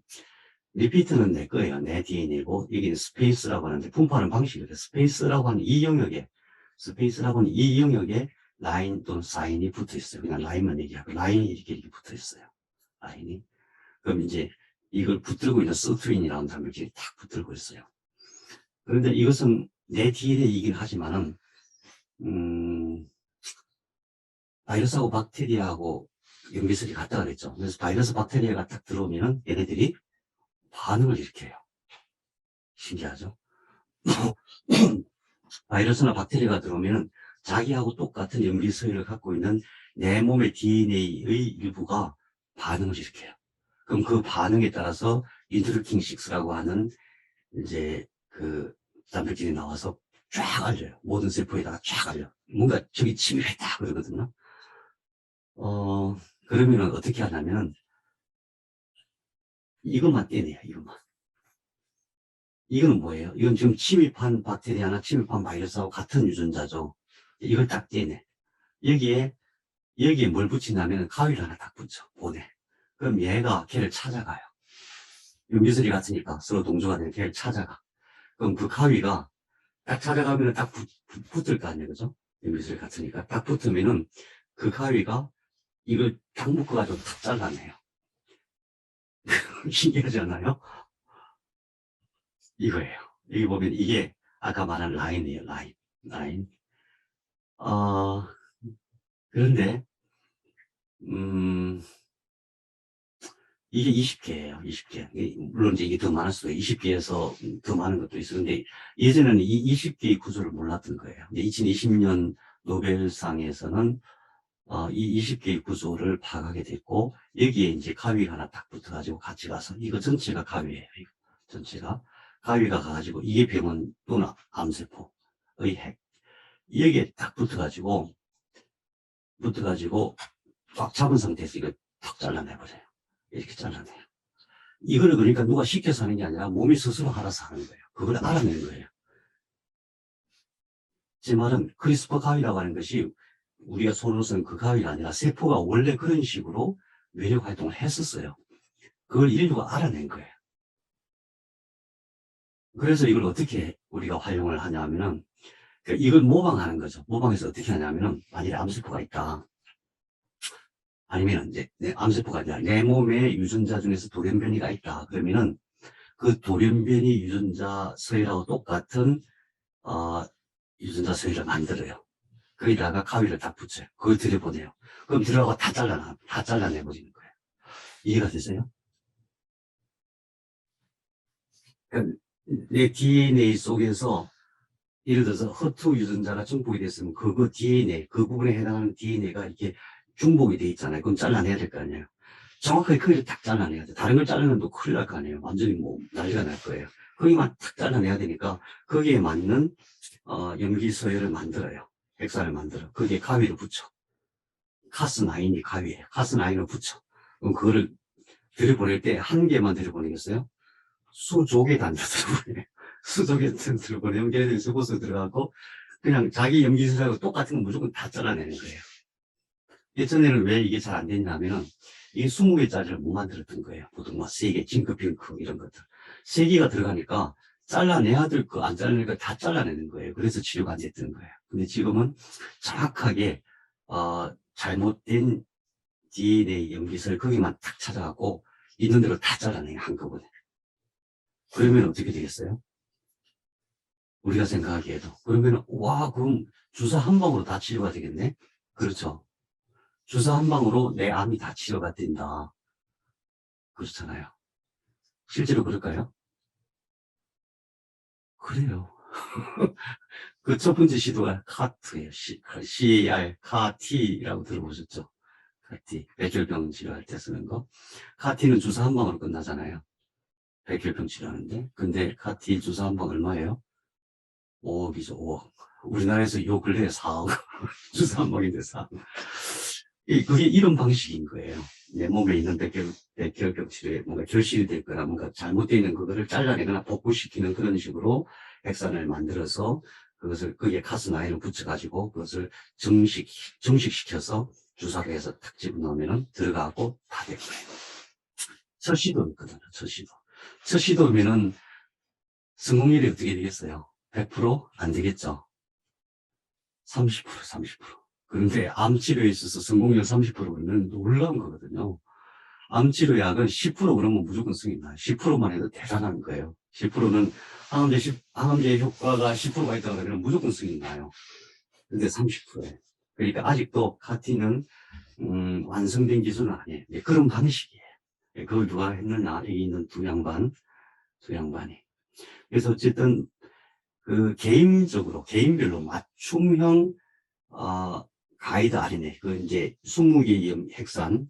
리피트는 내 거예요. 내 DNA고 여기는 스페이스라고 하는데 분포하는 방식이 그래. 스페이스라고 하는 이 영역에 라인 또는 사인이 붙어 있어요. 그냥 라인만 얘기하고 라인이 이렇게 붙어 있어요. 라인이. 그럼 이제 이걸 붙들고 있는 서투린이라는 단백질이 탁 붙들고 있어요. 그런데 이것은 내 DNA이긴 하지만은 바이러스하고 박테리아하고 연기설이 같다 그랬죠. 그래서 바이러스 박테리아가 딱 들어오면은 얘네들이 반응을 일으켜요. 신기하죠? 바이러스나 박테리아가 들어오면은 자기하고 똑같은 염기서열을 갖고 있는 내 몸의 DNA의 일부가 반응을 일으켜요. 그럼 그 반응에 따라서 인터루킨6라고 하는 이제 그 단백질이 나와서 쫙 알려요. 모든 세포에다가 쫙 알려. 뭔가 저기 침입했다 그러거든요. 그러면은 어떻게 하냐면은 이것만 떼내요. 이거는 뭐예요? 이건 지금 침입한 박테리아나 침입한 바이러스하고 같은 유전자죠. 이걸 딱 떼내. 여기에 뭘 붙이냐면 가위를 하나 딱 붙여. 보내. 그럼 얘가 걔를 찾아가요. 염기술이 같으니까 서로 동조가 되는 걔를 찾아가. 그럼 그 가위가 딱 찾아가면 딱 붙을 거 아니에요. 그죠? 염기술이 같으니까. 딱 붙으면은 그 가위가 이걸 딱 묶어가지고 탁 잘라내요. 신기하지 않아요? 이거예요. 여기 보면 이게 아까 말한 라인이에요. 라인. 그런데 이게 20개예요. 20개. 물론 이제 이게 더 많을 수도 20개에서 더 많은 것도 있었는데 예전에는 이 20개의 구조를 몰랐던 거예요. 2020년 노벨상에서는 이 20개의 구조를 파악하게 됐고 여기에 이제 가위가 하나 딱 붙어가지고 같이 가서 이거 전체가 가위예요. 이거 전체가 가위가 가가지고 이게 병원 또는 암세포의 핵 여기에 딱 붙어가지고 꽉 잡은 상태에서 이걸 탁 잘라내버려요. 이렇게 잘라내요. 이거를 그러니까 누가 시켜서 하는 게 아니라 몸이 스스로 알아서 하는 거예요. 그걸 알아낸 거예요. 제 말은 크리스퍼 가위라고 하는 것이 우리가 손으로 쓴 그 가위가 아니라 세포가 원래 그런 식으로 외력 활동을 했었어요. 그걸 인류가 알아낸 거예요. 그래서 이걸 어떻게 우리가 활용을 하냐 하면은 그러니까 이걸 모방하는 거죠. 모방해서 어떻게 하냐면은, 만일에 암세포가 있다. 아니면 이제, 암세포가 아니라 내 몸에 유전자 중에서 돌연변이가 있다. 그러면은, 그 돌연변이 유전자 서열하고 똑같은, 유전자 서열을 만들어요. 거기다가 가위를 딱 붙여요. 그걸 들여보내요. 그럼 들어가고 다 잘라내버리는 거예요. 이해가 되세요? 그러니까 내 DNA 속에서 예를 들어서 허투 유전자가 중복이 됐으면 그거 DNA, 그 부분에 해당하는 DNA가 이렇게 중복이 돼 있잖아요. 그럼 잘라내야 될 거 아니에요. 정확하게 거기를 딱 잘라내야 돼. 다른 걸 자르면 또 큰일 날 거 아니에요. 완전히 뭐 난리가 날 거예요. 거기만 탁 잘라내야 되니까 거기에 맞는 염기 서열을 만들어요. 헥산을 만들어. 거기에 가위를 붙여. 카스9이 가위예요. 카스9을 붙여. 그럼 그거를 들여보낼 때 한 개만 들여보내겠어요? 수조개 단자 들여보내요. 수조개 들여보내면 걔네들이 수고서 들어가고 그냥 자기 염기술하고 똑같은 건 무조건 다 잘라내는 거예요. 예전에는 왜 이게 잘 안 됐냐면은 이게 20개짜리를 못 만들었던 거예요. 보통 막 3개, 징크핑크 이런 것들. 3개가 들어가니까 잘라내야 될 거, 안 잘라낼 거 다 잘라내는 거예요. 그래서 치료가 안 됐던 거예요. 근데 지금은 정확하게, 잘못된 DNA 염기설 거기만 탁 찾아가고 있는 대로 다 잘라내요. 한꺼번에. 그러면 어떻게 되겠어요? 우리가 생각하기에도. 그러면, 와, 그럼 주사 한 방으로 다 치료가 되겠네? 그렇죠. 주사 한 방으로 내 암이 다 치료가 된다. 그렇잖아요. 실제로 그럴까요? 그래요. 그 첫 번째 시도가 카트예요. CAR, CAR-T라고 들어보셨죠? 카티. 백혈병 치료할 때 쓰는 거. 카티는 주사 한 방으로 끝나잖아요. 백혈병 치료하는데. 근데 카티 주사 한 방 얼마예요? 5억이죠, 5억. 우리나라에서 요 근래에 4억. 주사 한 방인데 4억. 그게 이런 방식인 거예요. 내 몸에 있는 백혈병 치료에 뭔가 결실이 됐거나 뭔가 잘못되어 있는 그거를 잘라내거나 복구시키는 그런 식으로 헥산을 만들어서 그것을 거기에 카스9을 붙여가지고 그것을 정식시켜서 주사로 해서 탁 집어넣으면 들어가고 다 될 거예요. 첫 시도였거든요, 첫 시도. 첫 시도면은 성공률이 어떻게 되겠어요? 100%안 되겠죠? 30%, 30%. 그런데 암 치료에 있어서 성공률 30%는 놀라운 거거든요. 암 치료약은 10% 그러면 무조건 승인 나요. 10%만 해도 대단한 거예요. 10%는 항암제 효과가 10%가 있다고 그러면 무조건 승인 나요. 근데 30%예요. 그러니까 아직도 카티는 완성된 기술은 아니에요. 네, 그런 방식이에요. 네, 그걸 누가 했느냐? 여기 있는 두 양반이. 그래서 어쨌든 그 개인별로 맞춤형 가이드 RNA, 그 이제 20개의 헥산,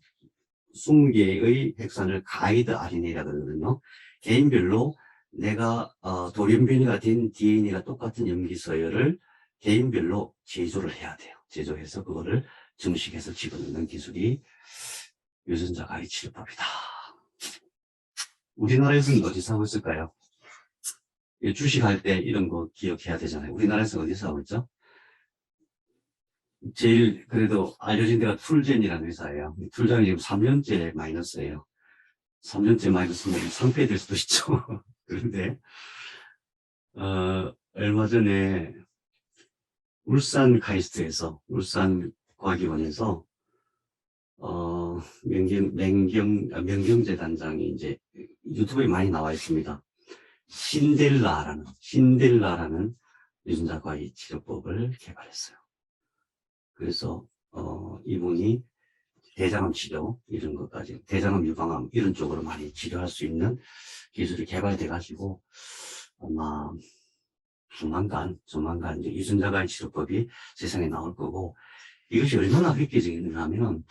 20개의 헥산을 가이드 RNA라고 그러거든요. 개인별로 내가 돌연변이가 된 DNA가 똑같은 염기서열을 개인별로 제조를 해야 돼요. 제조해서 그거를 정식해서 집어넣는 기술이 유전자 가위 치료법이다. 우리나라에서는 어디서 하고 있을까요? 주식할 때 이런 거 기억해야 되잖아요. 우리나라에서 어디서 하고 있죠? 제일 그래도 알려진 데가 툴젠이라는 회사예요. 툴젠이 지금 3년째 마이너스예요. 3년째 마이너스면 상폐될 수도 있죠. 그런데 얼마 전에 울산 카이스트에서 울산과기원에서 명경재 단장이 이제 유튜브에 많이 나와 있습니다. 신델라라는 유전자 과위 치료법을 개발했어요. 그래서 이분이 대장암 치료 이런 것까지 대장암 유방암 이런 쪽으로 많이 치료할 수 있는 기술이 개발돼 가지고 아마 조만간 이제 유전자 과위 치료법이 세상에 나올 거고, 이것이 얼마나 획기적이냐 하면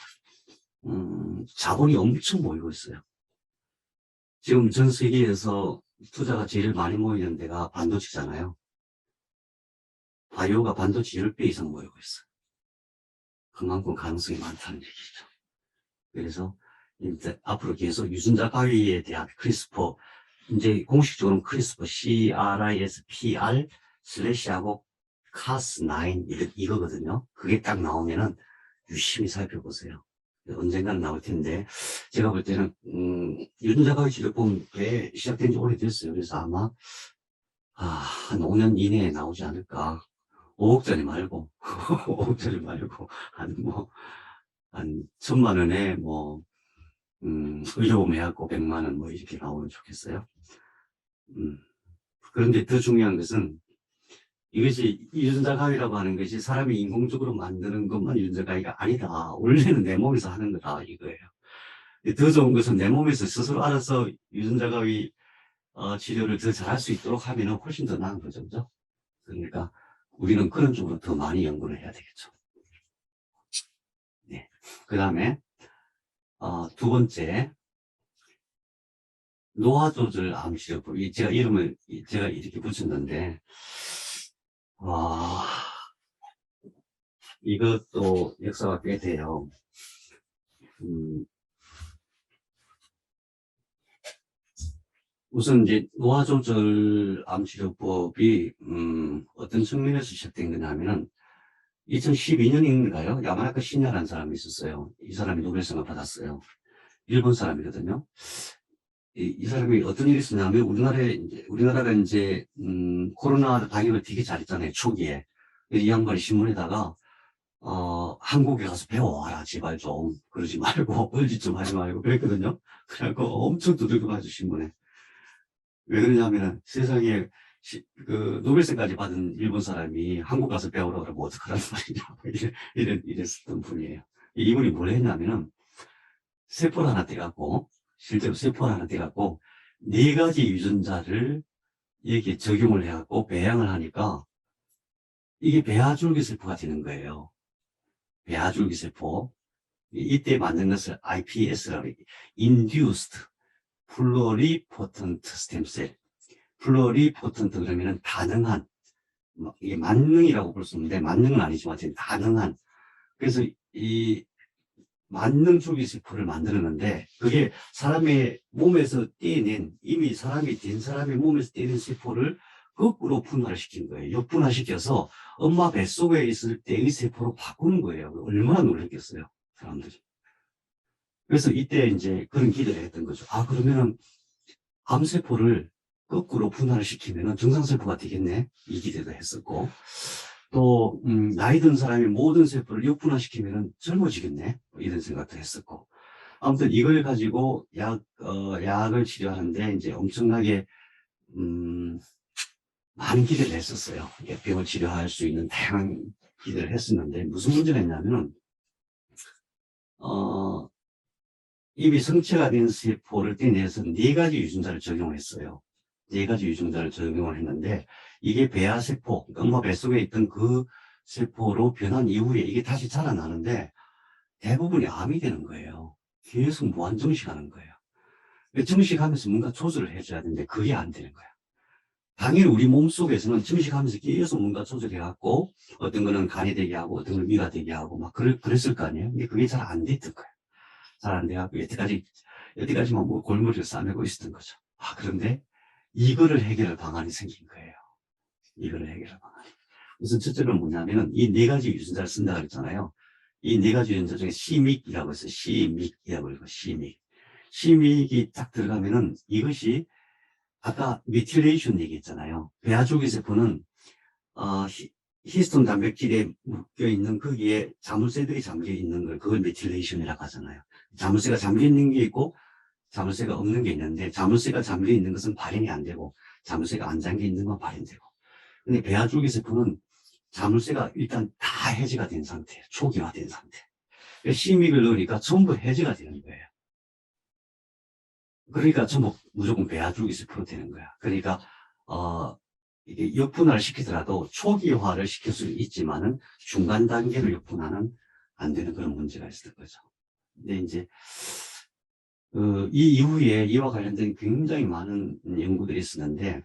자본이 엄청 모이고 있어요. 지금 전 세계에서 투자가 제일 많이 모이는 데가 반도체잖아요. 바이오가 반도체 10배 이상 모이고 있어요. 그만큼 가능성이 많다는 얘기죠. 그래서 이제 앞으로 계속 유전자 가위에 대한 크리스퍼, 이제 공식적으로는 크리스퍼 CRISPR 슬래시하고 cas9 이거거든요. 그게 딱 나오면은 유심히 살펴보세요. 언젠가는 나올 텐데, 제가 볼 때는 유전자 가위 치료법 꽤 시작된 지 오래됐어요. 그래서 아마 한 5년 이내에 나오지 않을까. 5억짜리 말고, 5억짜리 말고, 한 1,000만 원에 의료보험 해갖고 100만 원 이렇게 나오면 좋겠어요. 그런데 더 중요한 것은 이것이 유전자 가위라고 하는 것이 사람이 인공적으로 만드는 것만 유전자 가위가 아니다. 원래는 내 몸에서 하는 거다 이거예요. 더 좋은 것은 내 몸에서 스스로 알아서 유전자 가위 치료를 더 잘할 수 있도록 하면 훨씬 더 나은 거죠. 그죠? 그러니까 우리는 그런 쪽으로 더 많이 연구를 해야 되겠죠. 네. 그 다음에 두 번째 노화조절 암치료법. 제가 이름을 제가 이렇게 붙였는데 이것도 역사가 꽤 돼요. 우선 이제 노화조절 암치료법이 어떤 측면에서 시작된 거냐면은 2012년인가요? 야마나카 시냐라는 사람이 있었어요. 이 사람이 노벨상을 받았어요. 일본 사람이거든요. 이 사람이 어떤 일이 있었냐면 우리나라가 이제 코로나 방역을 되게 잘했잖아요. 초기에. 이 양반이 신문에다가 한국에 가서 배워와라 제발 좀 그러지 말고 얼짓 좀 하지 말고 그랬거든요. 그래갖고 엄청 두들겨 맞아 신문에. 왜 그러냐면은 세상에 그 노벨상까지 받은 일본 사람이 한국 가서 배우라 그러면 어떡하라는 말이냐 이랬었던 분이에요. 이분이 뭘 했냐면은 세포를 하나 떼갖고 실제로 세포를 하나 떼갖고 4가지 유전자를 여기에 적용을 해갖고 배양을 하니까 이게 배아줄기세포가 되는 거예요. 배아줄기세포. 이때 만든 것을 IPS라고 해요. Induced Pluripotent Stem Cell. 플로리포턴트 그러면은 다능한, 이게 만능이라고 볼 수 없는데 만능은 아니지만 다능한. 그래서 이 만능 줄기세포를 만들었는데 그게 사람의 몸에서 떼낸 이미 사람이 된 사람의 몸에서 떼낸 세포를 거꾸로 분화를 시킨 거예요. 역분화시켜서 엄마 뱃속에 있을 때의 세포로 바꾸는 거예요. 얼마나 놀랐겠어요, 사람들이. 그래서 이때 이제 그런 기대를 했던 거죠. 그러면은 암세포를 거꾸로 분화를 시키면은 정상세포가 되겠네. 이 기대도 했었고. 또, 나이 든 사람이 모든 세포를 역분화시키면은 젊어지겠네. 이런 생각도 했었고. 아무튼 이걸 가지고 약을 치료하는데 이제 엄청나게, 많은 기대를 했었어요. 병을 치료할 수 있는 다양한 기대를 했었는데 무슨 문제가 있냐면은, 이미 성체가 된 세포를 떼내서 4가지 유전자를 적용했어요. 4가지 유전자를 적용을 했는데 이게 배아세포, 엄마 뱃속에 있던 그 세포로 변한 이후에 이게 다시 자라나는데 대부분이 암이 되는 거예요. 계속 무한정식하는 거예요. 정식하면서 뭔가 조절을 해줘야 되는데 그게 안 되는 거예요. 당연히 우리 몸속에서는 정식하면서 계속 뭔가 조절해갖고 어떤 거는 간이 되게 하고 어떤 건 위가 되게 하고 막 그랬을 거 아니에요. 근데 그게 잘 안 됐던 거예요. 잘 안 돼갖고 여태까지만 골머리를 싸매고 있었던 거죠. 그런데 이거를 해결할 방안이 생긴 거예요. 이거를 해결할 방안이. 우선 첫째는 뭐냐면은 이 4가지 유전자를 쓴다 그랬잖아요. 이 4가지 유전자 중에 CMYC이라고 해서 CMYC이라고 해서 CMYC 딱 들어가면은 이것이 아까 미틸레이션 얘기했잖아요. 배아줄기세포는 히스톤 단백질에 묶여있는 거기에 자물쇠들이 잠겨있는 걸 그걸 미틸레이션이라고 하잖아요. 자물쇠가 잠겨있는 게 있고 자물쇠가 없는 게 있는데 자물쇠가 잠겨있는 것은 발현이 안 되고 자물쇠가 안 잠겨있는 건 발현되고. 근데 배아줄기세포는 자물쇠가 일단 다 해제가 된 상태예요. 초기화된 상태. CMYC를 넣으니까 전부 해제가 되는 거예요. 그러니까 전부 무조건 배아줄기세포로 되는 거야. 그러니까 이게 역분화를 시키더라도 초기화를 시킬 수 있지만은 중간 단계로 역분화는 안 되는 그런 문제가 있을 거죠. 근데 이제 이 이후에 이와 관련된 굉장히 많은 연구들이 있었는데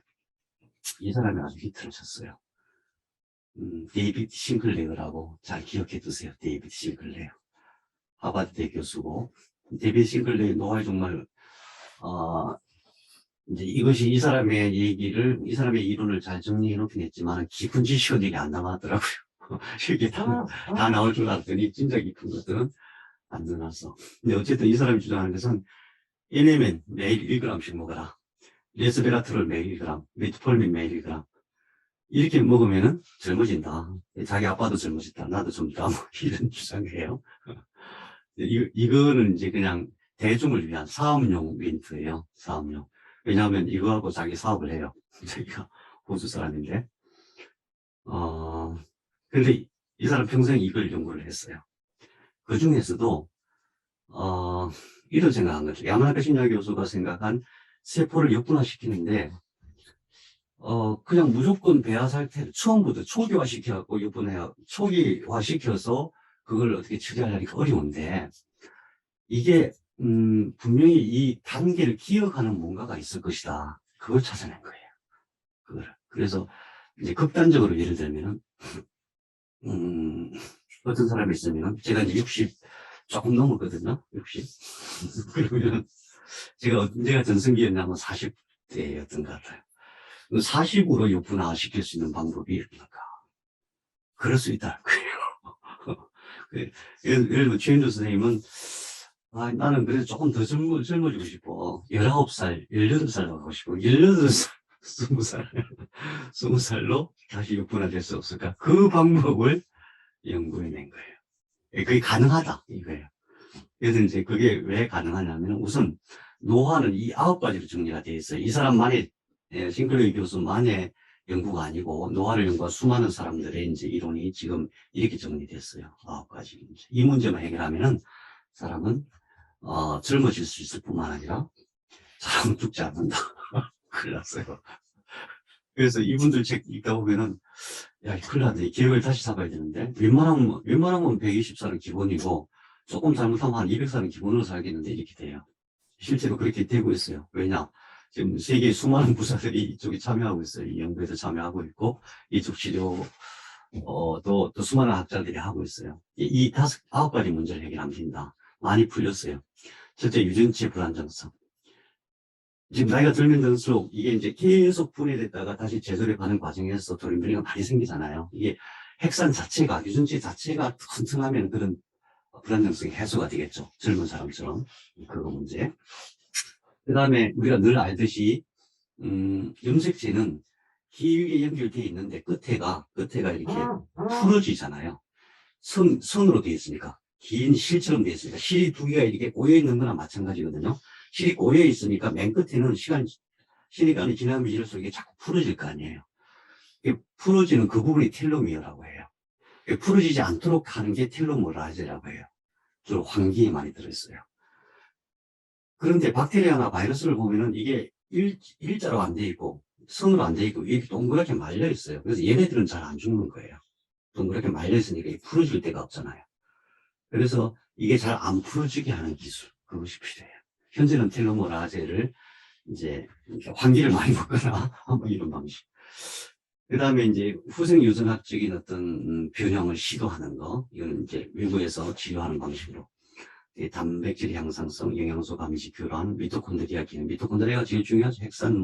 이 사람이 아주 히트를 쳤어요. 데이비드 싱클레어라고 잘 기억해 두세요. 데이비드 싱클레어. 하버드대 교수고 데이비드 싱클레어의 노화에 정말 이제 이것이 이 사람의 이론을 잘 정리해 놓긴 했지만 깊은 지식은 이게 안 남았더라고요. 이게 다 나올 줄 알았더니 진짜 깊은 것들은 안 나왔어. 근데 어쨌든 이 사람이 주장하는 것은 NMN 매일 1g씩 먹어라. 레스베라트롤 매일 1g, 메트폴민 매일 1g. 이렇게 먹으면은 젊어진다. 자기 아빠도 젊어졌다. 나도 젊다. 뭐 이런 주장이에요. 이거는 이제 그냥 대중을 위한 사업용 멘트예요. 사업용. 왜냐하면 이거하고 자기 사업을 해요. 자기가 호주 사람인데. 근데 이 사람 평생 이걸 연구를 했어요. 그 중에서도, 이런 생각한 거죠. 야마나카 신야 교수가 생각한 세포를 역분화시키는데, 그냥 무조건 배아 상태를 처음부터 초기화시켜갖고 초기화시켜서 그걸 어떻게 처리하려니까 어려운데, 이게, 분명히 이 단계를 기억하는 뭔가가 있을 것이다. 그걸 찾아낸 거예요. 그래서 이제 극단적으로 예를 들면은, 어떤 사람이 있으면, 제가 이제 60 조금 넘었거든요. 60. 그러면 제가 언제가 전성기였냐면 40대였던 것 같아요. 40으로 역분화시킬 수 있는 방법이 있을까? 그럴 수 있다는 거예요. 예를 들면 최인주 선생님은 나는 그래도 조금 더 젊어지고 싶어. 19살, 18살 하고 싶어. 18살, 20살, 20살로 다시 역분화될 수 없을까? 그 방법을 연구해낸 거예요. 그게 가능하다, 이거예요. 그래서 이제 그게 왜 가능하냐면 우선 노화는 이 9가지로 정리가 되어 있어요. 이 사람만의, 싱클레이 교수만의 연구가 아니고 노화를 연구한 수많은 사람들의 이제 이론이 지금 이렇게 정리됐어요. 9가지. 이 문제만 해결하면은 사람은 젊어질 수 있을 뿐만 아니라 사람은 죽지 않는다. 큰일 났어요. 그래서 이분들 책 읽다 보면은 야, 큰일 났네. 기억을 다시 잡아야 되는데 웬만하면 120살은 기본이고 조금 잘못하면 한 200살은 기본으로 살겠는데 이렇게 돼요. 실제로 그렇게 되고 있어요. 왜냐? 지금 세계 수많은 부사들이 이쪽에 참여하고 있어요. 이 연구에서 참여하고 있고 이쪽 치료 또 수많은 학자들이 하고 있어요. 이 9가지 문제를 해결하면 된다. 많이 풀렸어요. 첫째, 유전체 불안정성. 지금 나이가 들면 들수록 이게 이제 계속 분해됐다가 다시 재조립하는 과정에서 돌림병이가 많이 생기잖아요. 이게 핵산 자체가, 유전체 자체가 튼튼하면 그런 불안정성이 해소가 되겠죠. 젊은 사람처럼. 그거 문제. 그 다음에 우리가 늘 알듯이, 염색체는 기위에 연결되어 있는데 끝에가 이렇게 풀어지잖아요. 선으로 되어 있으니까. 긴 실처럼 되어 있으니까. 실이 두 개가 이렇게 꼬여있는 거나 마찬가지거든요. 실이 꼬여있으니까 맨 끝에는 시간이 지나면 지날수록 이게 자꾸 풀어질 거 아니에요. 풀어지는 그 부분이 텔로미어라고 해요. 풀어지지 않도록 하는 게 텔로머라이즈라고 해요. 주로 환기에 많이 들어있어요. 그런데 박테리아나 바이러스를 보면은 이게 일자로 안 돼 있고, 선으로 안 돼 있고, 이렇게 동그랗게 말려 있어요. 그래서 얘네들은 잘 안 죽는 거예요. 동그랗게 말려 있으니까 풀어질 데가 없잖아요. 그래서 이게 잘 안 풀어지게 하는 기술, 그것이 필요해요. 현재는 텔로머라제를 이제 환기를 많이 먹거나 뭐 이런 방식. 그 다음에 이제 후생유전학적인 어떤 변형을 시도하는 거, 이거는 이제 외부에서 치료하는 방식으로. 단백질 향상성, 영양소 감시 교란, 미토콘드리아 기능. 미토콘드리아가 제일 중요하죠. 핵산,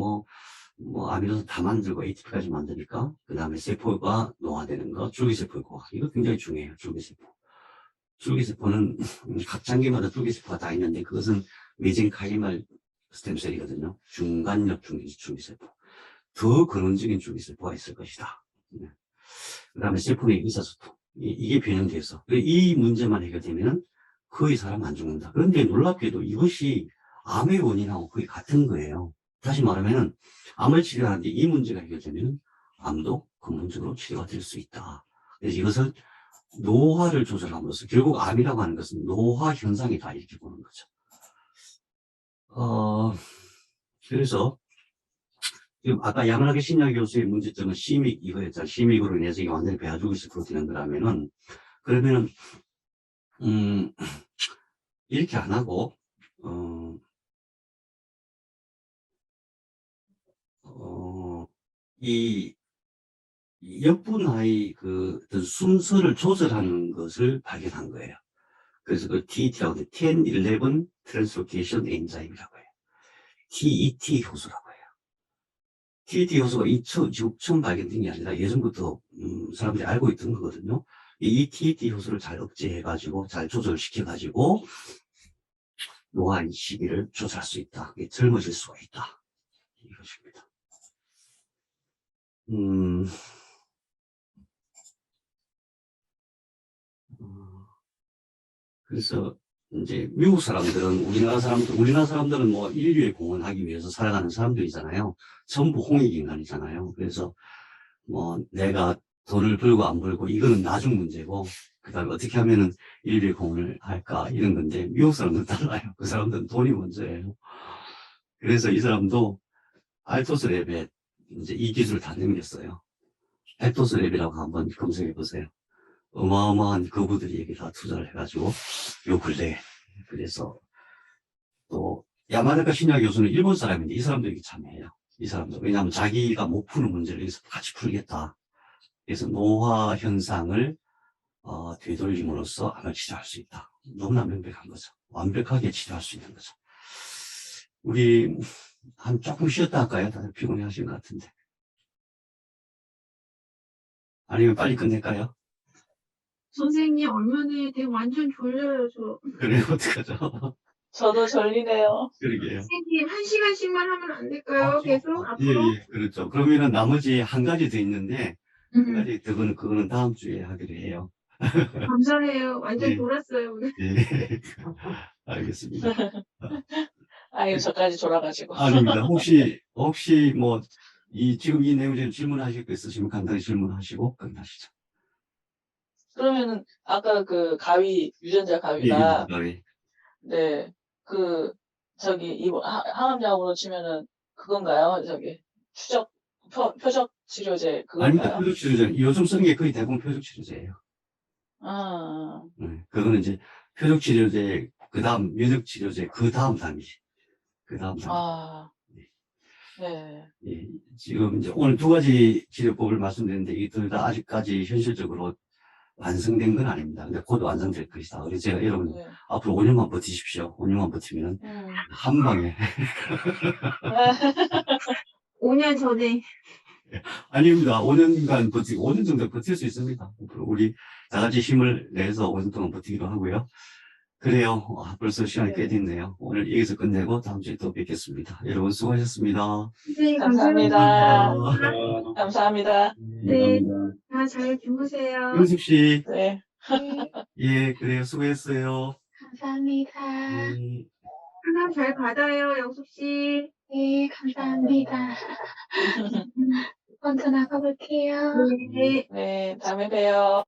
아미노산 다 만들고 ATP까지 만드니까. 그 다음에 세포가 노화되는 거, 줄기세포의 고화. 이거 굉장히 중요해요. 줄기세포. 줄기세포는 각 장기마다 줄기세포가 다 있는데 그것은 메젠카이말 스템셀이거든요. 중간엽 줄기세포. 더 근원적인 줄기세포가 있을 것이다. 그 다음에 세포의 의사소통. 이게 변형돼서. 이 문제만 해결되면 거의 사람 안 죽는다. 그런데 놀랍게도 이것이 암의 원인하고 거의 같은 거예요. 다시 말하면 암을 치료하는데 이 문제가 해결되면 암도 근본적으로 치료가 될 수 있다. 그래서 이것을 노화를 조절함으로써 결국 암이라고 하는 것은 노화 현상이다 이렇게 보는 거죠. 그래서 지금 아까 야마나카 신야 교수의 문제점은 시믹 이거였잖아요. 시믹으로 인해서 이게 완전히 배아죽이스로 되는 거라면은 그러면은 이렇게 안 하고 이 역분화의 그 순서를 조절하는 것을 발견한 거예요. 그래서 그 TET라고 해요. 10-11 트랜스로케이션 엔자임이라고 해요. TET 효소라고 해요. TET 효소가 처음 발견된 게 아니라 예전부터 사람들이 알고 있던 거거든요. 이 TET 효소를 잘 억제해가지고 잘 조절시켜가지고 노화의 시기를 조절할 수 있다. 젊어질 수가 있다. 이것입니다. 그래서 이제 미국 사람들은 우리나라 사람들은 뭐 인류에 공헌하기 위해서 살아가는 사람들이잖아요. 전부 홍익 인간이잖아요. 그래서 뭐 내가 돈을 벌고 안 벌고 이거는 나중 문제고, 그다음에 어떻게 하면은 인류에 공헌을 할까 이런 건데, 미국 사람들은 달라요. 그 사람들은 돈이 먼저예요. 그래서 이 사람도 알토스 랩에 이제 이 기술을 다 넘겼어요. 알토스 랩이라고 한번 검색해 보세요. 어마어마한 거부들이 여기 다 투자를 해가지고 요 근래에. 그래서 또 야마나카 신야 교수는 일본 사람인데 이 사람도 여기 참여해요. 이 사람도. 왜냐하면 자기가 못 푸는 문제를 여기서 같이 풀겠다. 그래서 노화 현상을 되돌림으로써 암을 치료할 수 있다. 너무나 명백한 거죠. 완벽하게 치료할 수 있는 거죠. 우리 한 조금 쉬었다 할까요? 다들 피곤해 하신 것 같은데. 아니면 빨리 끝낼까요? 선생님, 얼마나 되게 완전 졸려요, 저. 그래, 어떡하죠? 저도 졸리네요. 그러게요. 선생님, 1시간씩만 하면 안 될까요? 계속 예, 앞으로? 예, 그렇죠. 그러면은 나머지 한 가지 더 있는데, 한 음, 가지 그거는 다음 주에 하기로 해요. 감사해요. 완전 예. 졸았어요, 오늘. 예. 알겠습니다. 아유, 저까지 졸아가지고. 아닙니다. 혹시 뭐, 지금 이 내용 중에 질문하실 거 있으시면 간단히 질문하시고 끝나시죠. 그러면은, 아까 그 가위, 유전자 예, 가위가, 예. 네, 이번 항암약으로 치면은, 그건가요? 표적 치료제, 아닙니다. 그건가요? 표적치료제. 요즘 쓰는 게 거의 대부분 표적치료제예요. 아, 그거는 이제 표적치료제, 그 다음 면역치료제, 그 다음 단계. 그 다음 단계. 아, 네. 예, 지금 이제 오늘 두 가지 치료법을 말씀드렸는데 이 둘 다 아직까지 현실적으로 완성된 건 아닙니다. 근데 곧 완성될 것이다. 그래서 제가 여러분 네. 앞으로 5년만 버티십시오. 5년만 버티면 한 방에. 5년 전에. 아닙니다. 5년간 5년 정도 버틸 수 있습니다. 우리 다 같이 힘을 내서 5년 동안 버티기로 하고요. 그래요. 벌써 시간이 꽤 됐네요. 오늘 여기서 끝내고 다음 주에 또 뵙겠습니다. 여러분 수고하셨습니다. 선생님, 감사합니다. 감사합니다. 감사합니다. 네. 다 잘 주무세요. 영숙 씨, 네. 네, 예, 그래요. 수고했어요. 감사합니다. 예. 항상 잘 받아요, 영숙씨. 네, 감사합니다. 먼저 나가볼게요. 네. 네, 다음에 봬요.